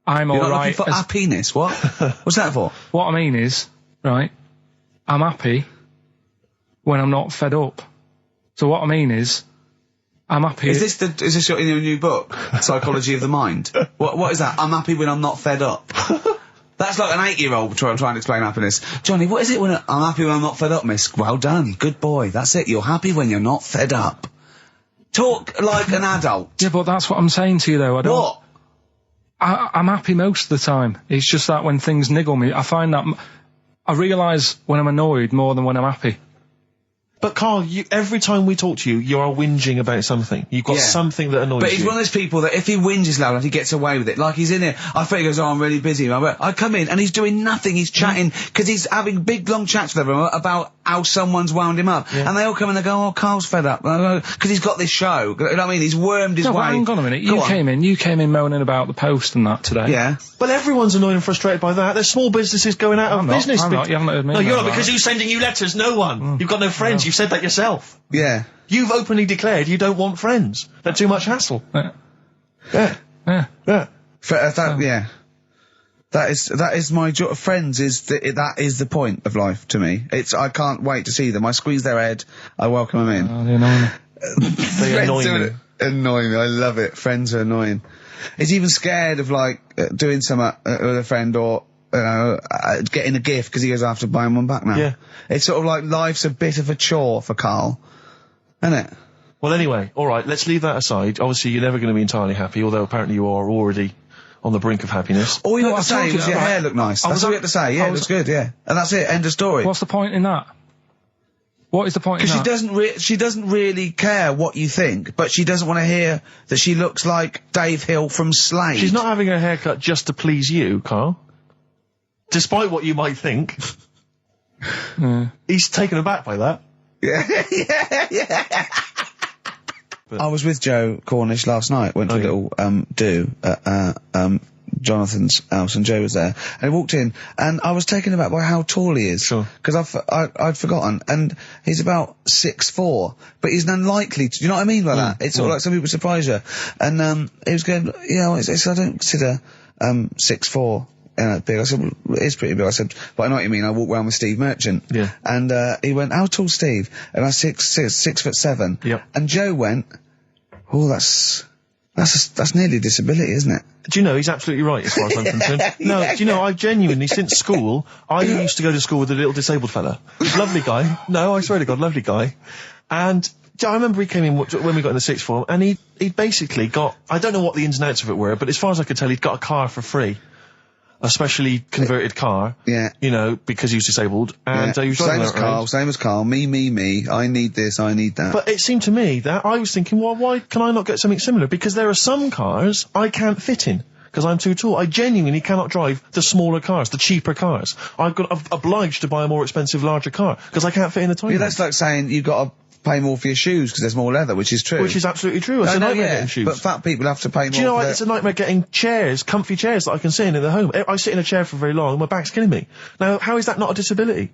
I'm You're not alright. looking for happiness. What? What's that for? What I mean is, right, I'm happy when I'm not fed up. So what I mean is, I'm happy... Is this your new book? Psychology of the Mind? What is that? I'm happy when I'm not fed up. That's like an 8-year-old trying to explain happiness. Johnny, what is it when I'm happy when I'm not fed up, miss? Well done. Good boy. That's it. You're happy when you're not fed up. Talk like an adult. Yeah, but that's what I'm saying to you, though. I don't... What? I'm happy most of the time. It's just that when things niggle me, I find that... I realise when I'm annoyed more than when I'm happy. But Carl, every time we talk to you, you are whinging about something. You've got something that annoys you. But he's one of those people that if he whinges loud enough, he gets away with it. Like he's in here, I think he goes, I'm really busy. I come in and he's doing nothing. He's chatting, because he's having big, long chats with everyone about how someone's wound him up. Yeah. And they all come in and they go, Carl's fed up. Because he's got this show. You know what I mean? He's wormed his way. Hang on a minute. You came in moaning about the Post and that today. Yeah. Well, everyone's annoyed and frustrated by that. There's small businesses going out of business. I'm not. You haven't heard me. No, you're not, because who's sending you letters? No one. You've got no friends. You've said that yourself. Yeah. You've openly declared you don't want friends. They're too much hassle. Yeah. Yeah. Yeah. Yeah. Yeah. That is my joy. Friends that is the point of life to me. I can't wait to see them. I squeeze their head. I welcome them in. Oh, they annoy me. They annoy me. Annoying me. I love it. Friends are annoying. He's even scared of doing something with a friend or getting a gift because he goes, I have to buy him one back now. Yeah. It's sort of like life's a bit of a chore for Karl, isn't it? Well, anyway, all right. Let's leave that aside. Obviously, you're never going to be entirely happy, although apparently you are already on the brink of happiness. All you No, had to I told say you was your that, hair right. looked nice. That's all you had to say. Yeah, it looks good. Yeah, and that's it. End of story. What's the point in that? What is the point in that? Because she doesn't really care what you think, but she doesn't want to hear that she looks like Dave Hill from Slade. She's not having her haircut just to please you, Karl. Despite what you might think. He's taken aback by that. Yeah. I was with Joe Cornish last night. Went to a little do at Jonathan's house, and Joe was there. And he walked in, and I was taken aback by how tall he is. Sure. Because I'd forgotten, and he's about 6'4", but he's unlikely to. Do you know what I mean by that? It's sort of like some people surprise you. And he was going, I don't consider 6'4". Big. I said, well, it is pretty big. I said, but I know what you mean. I walk around with Steve Merchant. Yeah. And he went, how tall's Steve? And I said, 6'7". Yep. And Joe went, oh, that's nearly a disability, isn't it? Do you know, he's absolutely right as far as I'm concerned. No, do you know, I've genuinely, since school, I used to go to school with a little disabled fella. Lovely guy. No, I swear to God, lovely guy. And I remember he came in when we got in the sixth form, and he'd basically got, I don't know what the ins and outs of it were, but as far as I could tell, he'd got a car for free. A specially converted car. Yeah. You know, because he was disabled. And he was driving same as Karl. Me. I need this, I need that. But it seemed to me that I was thinking, well, why can I not get something similar? Because there are some cars I can't fit in. Because I'm too tall. I genuinely cannot drive the smaller cars, the cheaper cars. I'm obliged to buy a more expensive, larger car. Because I can't fit in the tiny Yeah, one. that's like saying you've got to pay more for your shoes because there's more leather, which is true. Which is absolutely true. It's a nightmare getting shoes. But fat people have to pay more. Do you know what? It's a nightmare getting chairs, comfy chairs that I can sit in the home. I sit in a chair for very long, my back's killing me. Now, how is that not a disability?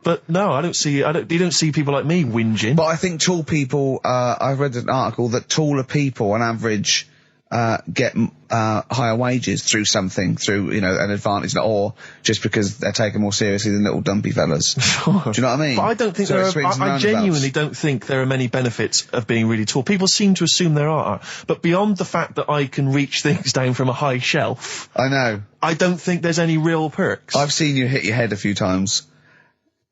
But no, you don't see people like me whinging. But I think tall people, I read an article that taller people on average, get higher wages through an advantage, or just because they're taken more seriously than little dumpy fellas. Sure. Do you know what I mean? But I don't think I genuinely don't think there are many benefits of being really tall. People seem to assume there are, but beyond the fact that I can reach things down from a high shelf, I know. I don't think there's any real perks. I've seen you hit your head a few times.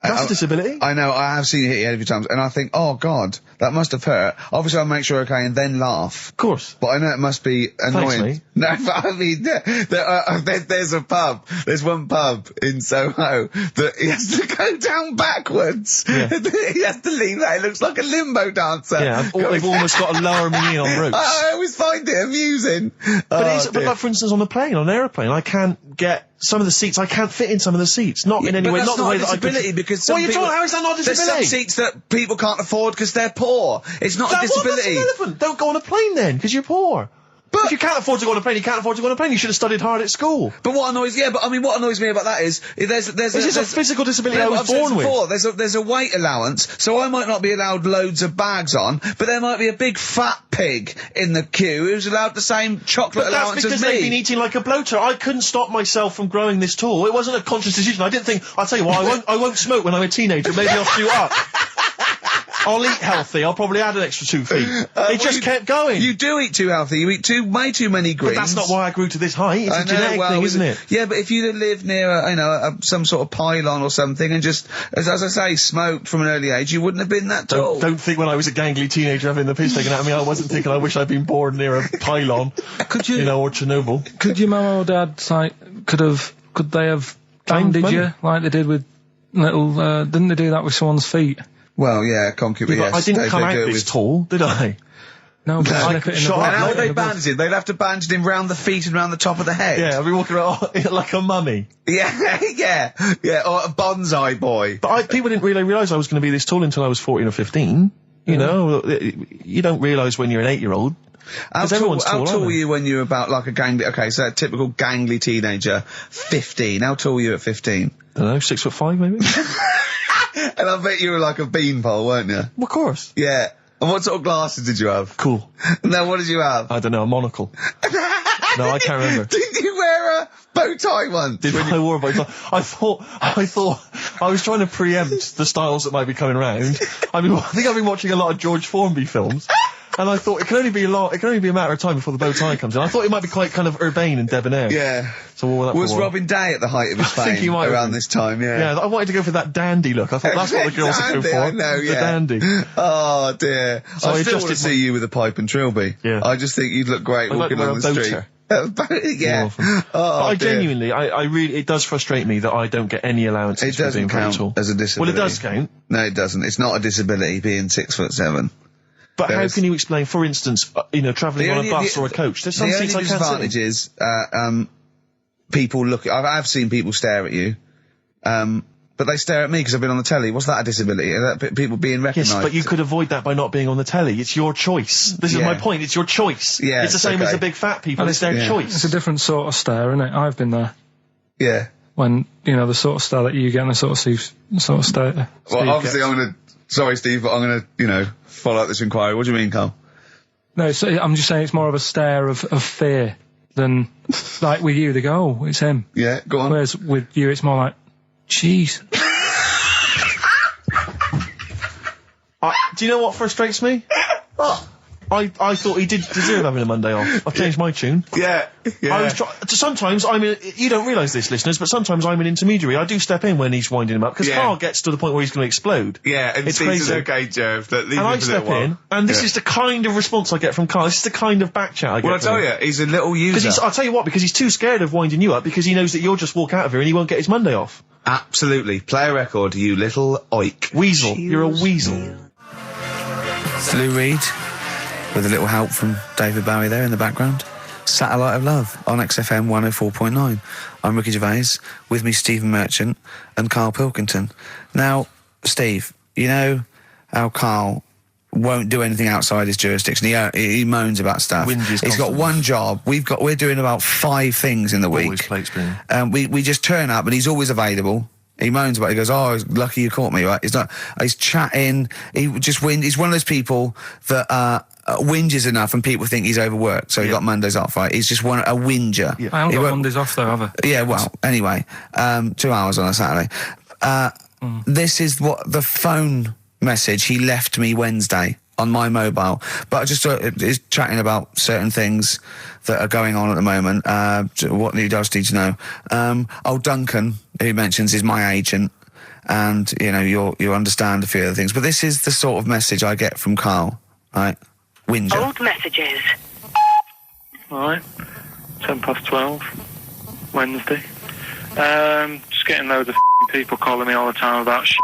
That's a disability. I know, I have seen you hit your head a few times, and I think, oh God, that must have hurt. Obviously I'll make sure okay and then laugh. Of course. But I know it must be annoying. Thanks, mate. No, but I mean, there's a pub, there's one pub in Soho that he has to go down backwards. Yeah. He has to lean that, it looks like a limbo dancer. Yeah, they've almost got to lower me in on ropes. I always find it amusing. But like, for instance, on a plane, on an aeroplane, I can't get some of the seats. I can't fit in some of the seats. Not in any way. Not the way that I could. Because What are you talking? How is that not a disability? There's some seats that people can't afford because they're poor. It's not a disability. That's irrelevant. Don't go on a plane then, because you're poor. But if you can't afford to go on a plane, you can't afford to go on a plane. You should have studied hard at school. But what annoys me about that is there's a physical disability I was born with. There's a weight allowance, so I might not be allowed loads of bags on, but there might be a big fat pig in the queue who's allowed the same chocolate allowance as me. That's because they've been eating like a bloater. I couldn't stop myself from growing this tall. It wasn't a conscious decision. I didn't think, I'll tell you what, I won't smoke when I'm a teenager. Maybe I'll shoot up. I'll eat healthy. I'll probably add an extra 2 feet. It just kept going. You do eat too healthy. You eat way too many greens. But that's not why I grew to this height. It's a genetic thing, isn't it? Yeah, but if you lived near some sort of pylon or something and just, as I say, smoked from an early age, you wouldn't have been that tall. Don't think when I was a gangly teenager having the piss taken out of me, I wasn't thinking I wish I'd been born near a pylon. Or Chernobyl. Could your mum or dad, could they have banded you like they did with little, didn't they do that with someone's feet? Well, yeah, concubine, yes. I didn't come out this tall, did I? No, but slip it in the how would they bandage him? They'd have to bandage him round the feet and round the top of the head. Yeah, I'd be walking around like a mummy. Yeah, or a bonsai boy. But people didn't really realise I was going to be this tall until I was 14 or 15. You know, you don't realise when you're an 8-year-old. How tall were you when you were about like a gangly, so a typical gangly teenager, 15. How tall were you at 15? I don't know, 6'5" maybe? And I bet you were like a beanpole, weren't you? Well, of course. Yeah. And what sort of glasses did you have? Cool. Now, what did you have? I don't know, a monocle. No, I can't remember. Did you wear a bow tie once? Did I wore a bow tie? I thought I was trying to preempt the styles that might be coming around. I think I've been watching a lot of George Formby films. And I thought it can only be a matter of time before the bow tie comes in. I thought it might be quite kind of urbane and debonair. Yeah. So what that was for? Robin Day at the height of his fame? I think he might around this time. Yeah. Yeah, I wanted to go for that dandy look. I thought that's what the girls would go for. I know, the dandy. Oh dear. So I I still want to adjusted see you with a pipe and trilby. Yeah. I just think you'd look great walking on the street. Yeah. But I genuinely, I really, it does frustrate me that I don't get any allowance. It doesn't count as a disability. Well, it does count. No, it doesn't. It's not a disability being 6'7". But how can you explain, for instance, travelling on a bus or a coach? There's some seats I can't sit in. The only disadvantage is, people look. I've seen people stare at you, but they stare at me because I've been on the telly. What's that a disability? That people being recognised? Yes, but you could avoid that by not being on the telly. It's your choice. This is my point. It's your choice. Yeah, it's the same as the big fat people. It's their choice. It's a different sort of stare, isn't it? I've been there. Yeah. When the sort of stare that you get and the sort of stare. Well, obviously, sorry, Steve, but I'm gonna, follow up this inquiry. What do you mean, Carl? No, I'm just saying it's more of a stare of fear than, like with you, they go, oh, it's him. Yeah, go on. Whereas with you, it's more like, jeez. Do you know what frustrates me? I thought he did deserve having a Monday off. I've changed my tune. Yeah. Sometimes you don't realise this, listeners, but sometimes I'm an intermediary. I do step in when he's winding him up, because Carl gets to the point where he's going to explode. Yeah, and it's Steve's crazy. Okay, Jerv, and I step in, and this is the kind of response I get from Carl. This is the kind of back chat I get Well, I tell you, he's a little user. I'll tell you what, because he's too scared of winding you up, because he knows that you'll just walk out of here and he won't get his Monday off. Absolutely. Play a record, you little oik. Weasel. You're a weasel. Lou Reed, with a little help from David Bowie there in the background. Satellite of Love on XFM 104.9. I'm Ricky Gervais, with me Stephen Merchant and Karl Pilkington. Now, Steve, you know how Karl won't do anything outside his jurisdiction. He moans about stuff. He's got one job. We're doing about 5 things in the week. Always plates spinning. We just turn up and he's always available. He moans about it. He goes, oh, lucky you caught me, right? He's chatting. He's one of those people that, whinges enough and people think he's overworked, so he got Mondays off, right? He's just a whinger. Yeah. I haven't got Mondays off though, have I? Yeah, well, anyway, 2 hours on a Saturday. This is what the phone message he left me Wednesday on my mobile, but I just is chatting about certain things that are going on at the moment. What he does need to know. Duncan, who he mentions, is my agent, and you'll understand a few other things. But this is the sort of message I get from Karl, right? Whinger. Old messages. Alright, 12:10, Wednesday. Just getting loads of people calling me all the time about shit.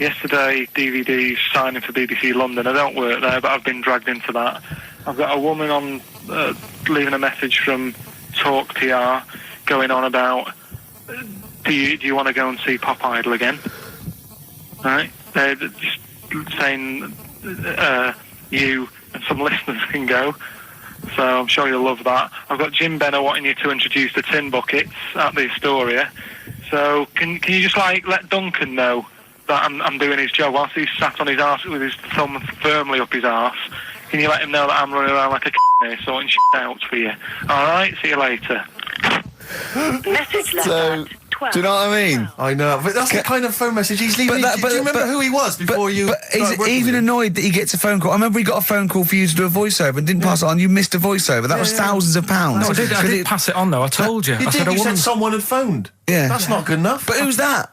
Yesterday, DVD's signing for BBC London. I don't work there, but I've been dragged into that. I've got a woman on leaving a message from Talk PR going on about, do you want to go and see Pop Idol again? Right? They're just saying you and some listeners can go. So I'm sure you'll love that. I've got Jim Benner wanting you to introduce the tin buckets at the Astoria. So can you just let Duncan know that I'm doing his job whilst he's sat on his arse with his thumb firmly up his arse? Can you let him know that I'm running around like a here sorting shit out for you? Alright, see you later. Message left at 12. Do you know what I mean? I know, but that's the kind of phone message he's leaving. Do you remember who he was before you? But he's even annoyed that he gets a phone call. I remember he got a phone call for you to do a voiceover and didn't pass it on. You missed a voiceover. That was thousands of pounds. No, I did pass it on though. I told you. You said someone had phoned. Yeah, that's not good enough. But who's that?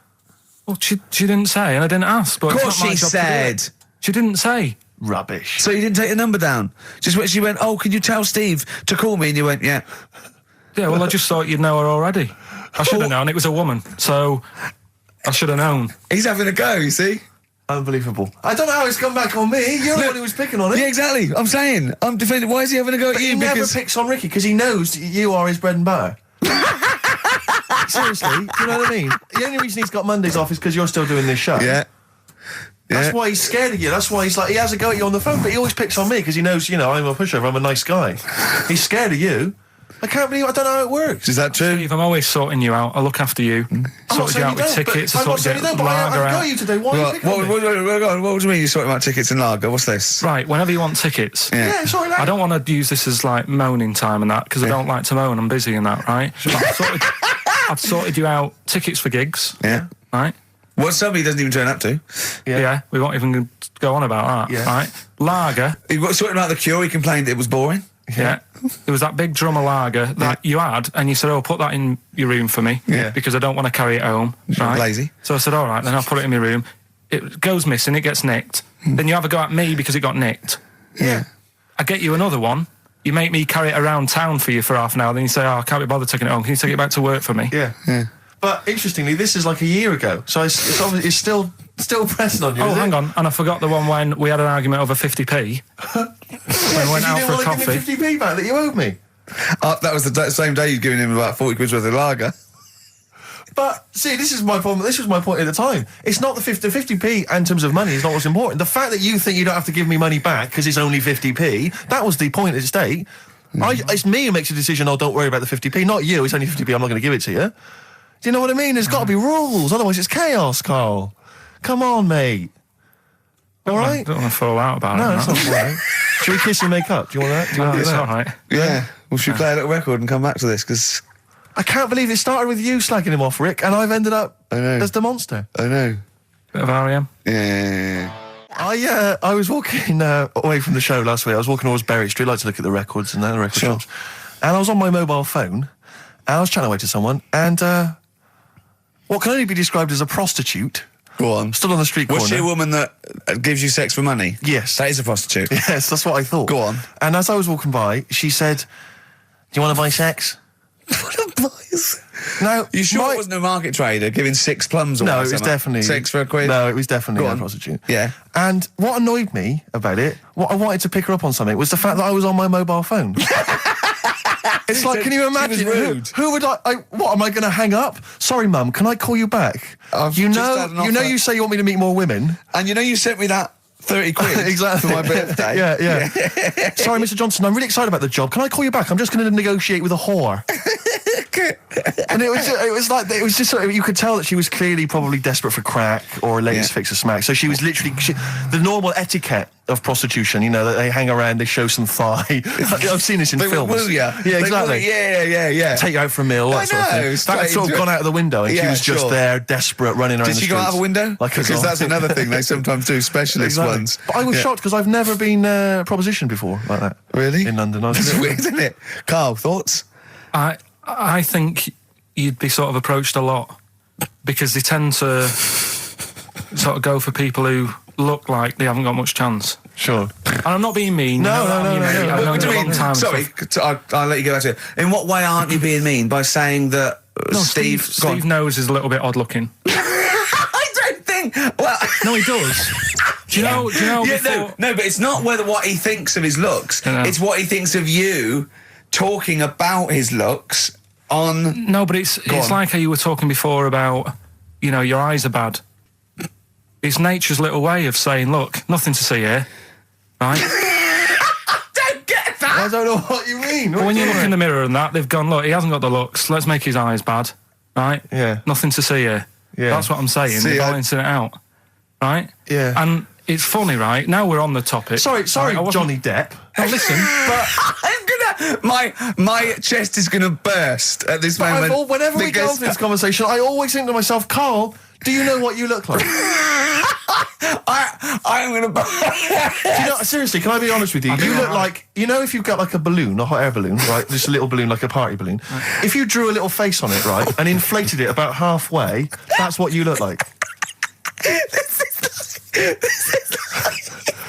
Well, she didn't say, and I didn't ask. But of course she said. She didn't say. Rubbish. So you didn't take the number down? Just when she went, oh, can you tell Steve to call me? And you went, yeah. Yeah, well, I just thought you'd know her already. I should have known. It was a woman, so I should have known. He's having a go, you see? Unbelievable. I don't know how it's come back on me. You're the one who was picking on it. Yeah, exactly. I'm saying. I'm defending. Why is he having a go at you? He never picks on Ricky because he knows you are his bread and butter. Seriously, do you know what I mean? The only reason he's got Mondays off is because you're still doing this show. Yeah. That's why he's scared of you. That's why he has a go at you on the phone, but he always picks on me because he knows, I'm a pushover, I'm a nice guy. He's scared of you. I can't believe I don't know how it works. Is that true? Steve, I'm always sorting you out. I look after you. Sorted you out with tickets. I sorted you out lager I out. got you today. Why are you picking on me? What do you mean you're sorting about tickets and lager? What's this? Right, whenever you want tickets. Yeah, sorry, I don't want to use this as like moaning time and that because I don't like to moan. I'm busy and that, right? I've sorted you out tickets for gigs. Yeah. Right? What somebody doesn't even turn up to. Yeah, we won't even go on about that. Yeah. Right? Lager. He got sorting out the Cure. He complained it was boring. Yeah. There was that big drum of lager that you had, and you said, "Oh, put that in your room for me, because I don't want to carry it home." Right? Lazy. So I said, "All right, then I'll put it in my room." It goes missing. It gets nicked. Then you have a go at me because it got nicked. Yeah. I get you another one. You make me carry it around town for you for half an hour. Then you say, "Oh, I can't be bothered taking it home. Can you take it back to work for me?" Yeah. But interestingly, this is like a year ago, so it's obviously it's still pressing on you. Oh, is hang it? on. And I forgot the one when we had an argument over 50p. When we went out for a You coffee. didn't want to give me 50p back that you owed me. That was the same day you'd given him about 40 quid's worth of lager. But see, this is my problem. This was my point at the time. It's not the 50p in terms of money is not what's important. The fact that you think you don't have to give me money back because it's only 50p, that was the point at stake. It's me who makes a decision. Oh, don't worry about the 50p, not you. It's only 50p. I'm not going to give it to you. Do you know what I mean? There's got to be rules, otherwise it's chaos, Carl. Come on, mate. All right? I don't want to fall out about No, it. that's not all right. Should we kiss and make up? Do you want that? Do you want to do It's that? all right. Yeah. Well, should we play a little record and come back to this? Because I can't believe it started with you slagging him off, Rick, and I've ended up I know. as the monster. I know. Bit of R.E.M. Yeah. I was walking away from the show last week. I was walking towards Berwick Street. I like to look at the records and the record shops. And I was on my mobile phone, and I was chatting away to someone, and what can only be described as a prostitute Go on. stood on the street corner. Was she a woman that gives you sex for money? Yes. That is a prostitute. Yes, that's what I thought. Go on. And as I was walking by, she said, "Do you want to buy sex?" Now, You sure it wasn't a market trader giving 6 plums or No, it was something? definitely 6 for a quid? No, it was definitely Go a on. prostitute. Yeah. And what annoyed me about it, what I wanted to pick her up on something, was the fact that I was on my mobile phone. It's like, So can you she was imagine? rude. Who would what am I going to hang up? Sorry, Mum, can I call you back? I've You just know, had an you know, offer. you say you want me to meet more women. And you know you sent me that 30 quid Exactly. for my birthday? Yeah. Sorry, Mr. Johnson, I'm really excited about the job. Can I call you back? I'm just going to negotiate with a whore. And it was just sort of, you could tell that she was clearly probably desperate for crack or a latest fix of smack. So she was literally the normal etiquette of prostitution. You know, that they hang around, they show some thigh. I've seen this in They films. will woo ya. Yeah, They exactly. will- yeah. Take you out for a meal, that I sort of know, thing. straight That had sort of into gone it. out of the window, and she Yeah, was just sure. there, desperate, running around Did the she streets. go out of a window? Like a Because that's zombie. another thing they sometimes do, specialist Exactly. ones. But I was shocked because I've never been propositioned before like that. Really? In London. That's weird, isn't it? Carl, thoughts? I think you'd be sort of approached a lot because they tend to sort of go for people who look like they haven't got much chance. Sure. And I'm not being mean. No, you know no, what I mean? no, no, no. I've known What do you a you long mean? time. and Sorry, stuff. I'll let you go back to it. In what way aren't you being mean? By saying that No, Steve... Go on. Steve knows is a little bit odd looking. I don't think... Well... No, he does. Do you know? Yeah, before, no, but it's not what he thinks of his looks. No. It's what he thinks of you talking about his looks on... No, but it's on. like how you were talking before about, you know, your eyes are bad. It's nature's little way of saying, look, nothing to see here, right? Don't get that! I don't know what you mean. But when you look in the mirror and that, they've gone, look, he hasn't got the looks, let's make his eyes bad, right? Yeah. Nothing to see here. Yeah. That's what I'm saying. See, They're I- balancing it out, right? Yeah. And it's funny, right? Now we're on the topic. Sorry, right, I wasn't- Johnny Depp. No, listen, but I'm gonna... My chest is gonna burst at this moment. Whenever we go because- into this conversation, I always think to myself, Carl, do you know what you look like? I'm gonna... Do you know, seriously, can I be honest with you? You look like, you know, if you've got like a balloon, a hot air balloon, right? Just a little balloon, like a party balloon. If you drew a little face on it, right, and inflated it about halfway, that's what you look like.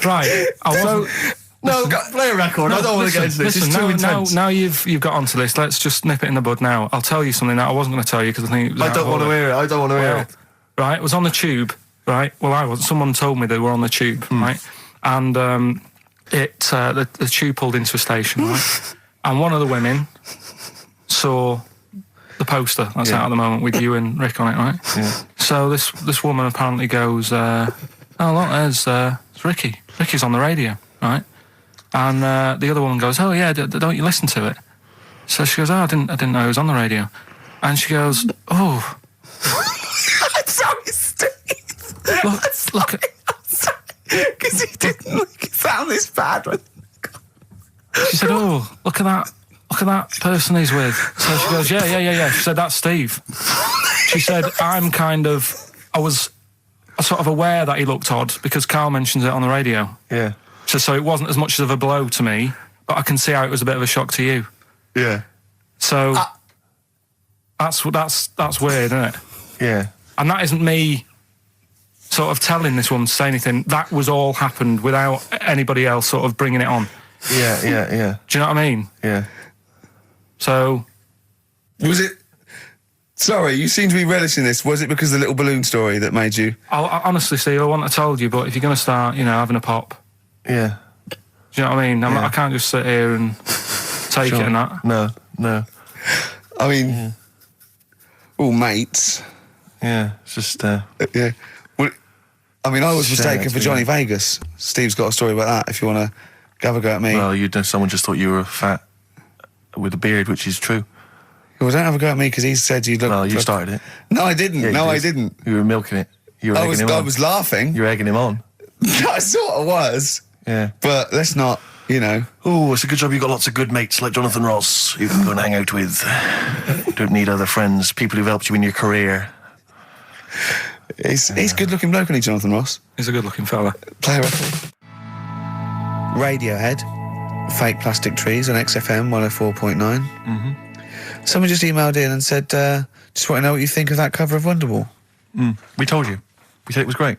right. I wasn't. No, play a record. I don't want to get into this. Listen, It's too intense. now you've got onto this. Let's just nip it in the bud now. I'll tell you something that I wasn't going to tell you because I think it was I don't want to hear it. I don't want to hear it. Right, it was on the tube. Right, well, I was. Someone told me they were on the tube. Right, and the tube pulled into a station. Right, and one of the women saw the poster that's out at the moment with you and Rick on it. Right. Yeah. So this woman apparently goes, "Oh look, there's Ricky. Ricky's on the radio." Right. And the other woman goes, "Oh yeah, don't you listen to it?" So she goes, oh, I didn't know he was on the radio. And she goes, oh. I'm sorry, Steve. Look at... Because he didn't make it sound this bad. She said, oh, look at that person he's with. So she goes, yeah. She said, that's Steve. She said, I was sort of aware that he looked odd because Karl mentions it on the radio. Yeah. So it wasn't as much of a blow to me, but I can see how it was a bit of a shock to you. Yeah. So that's weird, isn't it? Yeah. And that isn't me sort of telling this woman to say anything. That was all happened without anybody else sort of bringing it on. Yeah. Do you know what I mean? Yeah. So... Was it... Sorry, you seem to be relishing this. Was it because of the little balloon story that made you... I honestly, Steve, I wouldn't have told you, but if you're going to start, having a pop... Yeah. Do you know what I mean? I can't just sit here and take it and that. No. I mean... all mates. Yeah, it's just... Yeah. Well, I mean, I was Shit, mistaken for Johnny yeah. Vegas. Steve's got a story about that, if you want to have a go at me. Well, someone just thought you were fat with a beard, which is true. Well, don't have a go at me, because he said you look... Well, you started it. No, I didn't. Yeah, I did. didn't. You were milking it. You were egging him on. I was laughing. You were egging him on. I sort of was. Yeah. But let's not, Oh, it's a good job you've got lots of good mates like Jonathan Ross you can go and hang out with. Don't need other friends, people who've helped you in your career. He's good-looking bloke, isn't he, Jonathan Ross? He's a good-looking fella. Play a record. Radiohead, Fake Plastic Trees on XFM 104.9. Mm-hmm. Someone just emailed in and said, just want to know what you think of that cover of Wonderwall. We told you. We said it was great.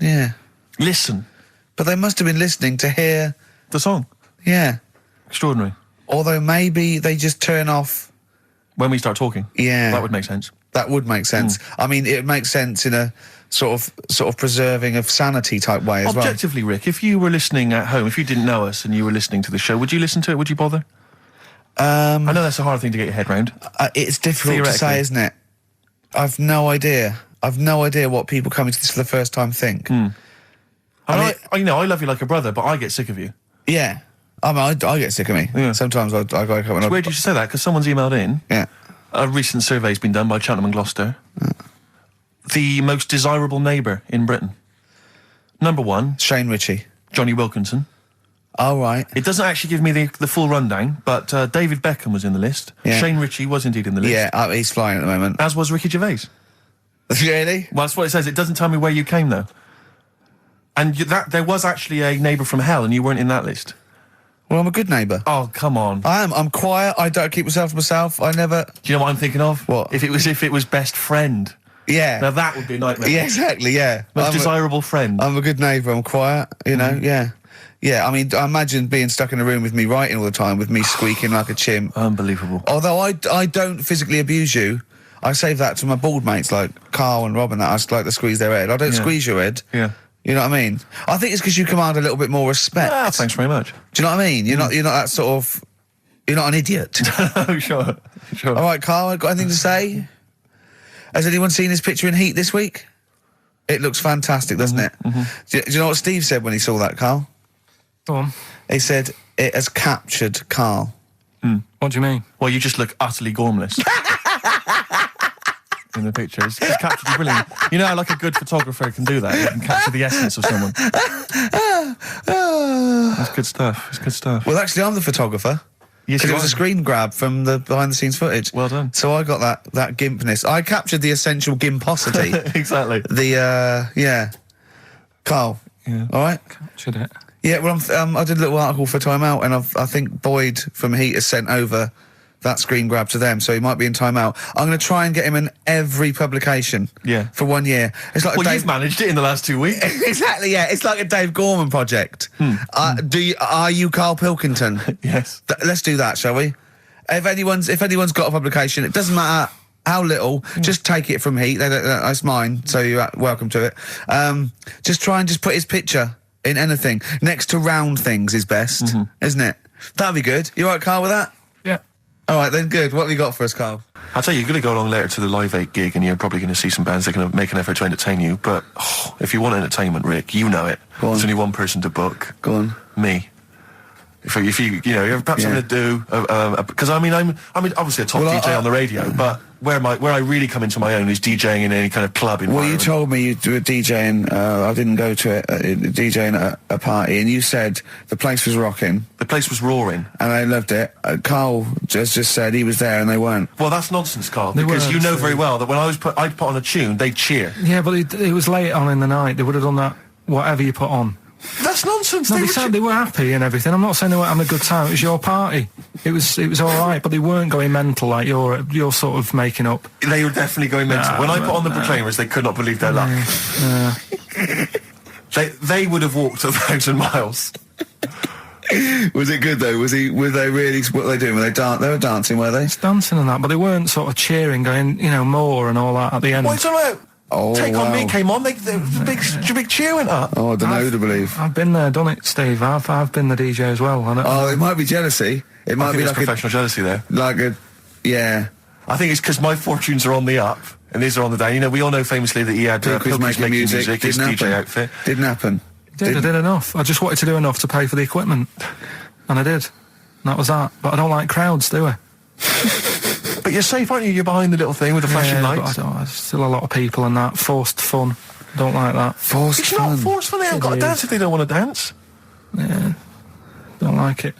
Yeah. Listen. But they must have been listening to hear... The song. Yeah. Extraordinary. Although maybe they just turn off... When we start talking. Yeah. That would make sense. That would make sense. I mean, it makes sense in a sort of preserving of sanity type way as well. Objectively, Rick, if you were listening at home, if you didn't know us and you were listening to the show, would you listen to it? Would you bother? I know that's a hard thing to get your head round. It's difficult to say, isn't it? I've no idea. What people coming to this for the first time think. I love you like a brother, but I get sick of you. Yeah. I mean, I get sick of me. Yeah. Sometimes I go up and... It's weird you should say that, because someone's emailed in. Yeah. A recent survey's been done by Cheltenham and Gloucester. The most desirable neighbour in Britain. Number 1, Shane Ritchie. Johnny Wilkinson. Oh, right. It doesn't actually give me the full rundown, but David Beckham was in the list. Yeah. Shane Ritchie was indeed in the list. Yeah, he's flying at the moment. As was Ricky Gervais. Really? Well, that's what it says. It doesn't tell me where you came, though. And there was actually a neighbour from hell, and you weren't in that list. Well, I'm a good neighbour. Oh, come on. I am. I'm quiet. I don't keep myself to myself. I never... Do you know what I'm thinking of? What? If it was best friend. Yeah. Now that would be a nightmare. Yeah, exactly, yeah. Most desirable friend. I'm a good neighbour. I'm quiet, yeah. Yeah, I mean, I imagine being stuck in a room with me writing all the time, with me squeaking like a chimp. Unbelievable. Although I don't physically abuse you, I save that to my bald mates like Carl and Rob and that. I just like to squeeze their head. I don't squeeze your head. Yeah. You know what I mean? I think it's because you command a little bit more respect. Ah, thanks very much. Do you know what I mean? You're not that sort of... You're not an idiot. Oh, sure. All right, Carl, got anything to say? Has anyone seen his picture in Heat this week? It looks fantastic, doesn't it? Do you know what Steve said when he saw that, Carl? Go on. He said, it has captured Carl. What do you mean? Well, you just look utterly gormless. In the picture. It's captured you brilliantly. You know how like a good photographer can do that? You can capture the essence of someone. That's good stuff. It's good stuff. Well, actually, I'm the photographer. Yes, Because you it was a are. screen grab from the behind-the-scenes footage. Well done. So I got that gimpness. I captured the essential gimposity. Exactly. Yeah. Carl. Yeah. All right? Captured it. Yeah, well, I did a little article for Time Out, and I think Boyd from Heat has sent over that screen grab to them, so he might be in Time Out. I'm going to try and get him in every publication. Yeah. For 1 year. It's like Well, you've managed it in the last 2 weeks. Exactly, yeah. It's like a Dave Gorman project. Are you Karl Pilkington? Yes. Let's do that, shall we? If anyone's got a publication, it doesn't matter how little, just take it from Heat. That's mine, so you're welcome to it. Just try and just put his picture in anything. Next to round things is best, isn't it? That'd be good. You all right, Carl, with that? Yeah. All right, then, good. What have you got for us, Carl? I'll tell you, you're going to go along later to the Live 8 gig and you're probably going to see some bands that are going to make an effort to entertain you, but if you want entertainment, Rick, you know it. Go on. There's only one person to book. Go on. Me. If you perhaps something to do, because I'm obviously a top DJ on the radio, but where I really come into my own is DJing in any kind of club environment. Well, you told me you were DJing, I didn't go to it, DJing at a party, and you said the place was rocking. The place was roaring. And I loved it. Carl just said he was there and they weren't. Well, that's nonsense, Carl, because you know very well that when I'd put on a tune, they'd cheer. Yeah, but it was late on in the night. They would have done that, whatever you put on. That's nonsense. No, they were happy and everything. I'm not saying they weren't having a good time. It was your party. It was all right, but they weren't going mental like you're sort of making up. They were definitely going mental. When I put on the Proclaimers, they could not believe their luck. They would have walked 1,000 miles. Was it good though? Were they really? What were they doing? They were dancing, were they? It's dancing and that, but they weren't sort of cheering, going, more and all that at the end. What's all right? Take On Me came on. The big cheer went up. Oh, I don't know who to believe. I've been there, done it, Steve. I've been the DJ as well. It might be jealousy. It might be like professional jealousy there. Yeah. I think it's because my fortunes are on the up and these are on the down. We all know famously that he had Pilkington making music. His DJ outfit. Didn't happen. I did enough. I just wanted to do enough to pay for the equipment, and I did. And that was that. But I don't like crowds, do I? But you're safe, aren't you? You're behind the little thing with the flashing lights. But there's still a lot of people and that. Forced fun. Don't like that. Forced fun? It's not forced fun. They haven't got to dance if they don't want to dance. Yeah. Don't like it.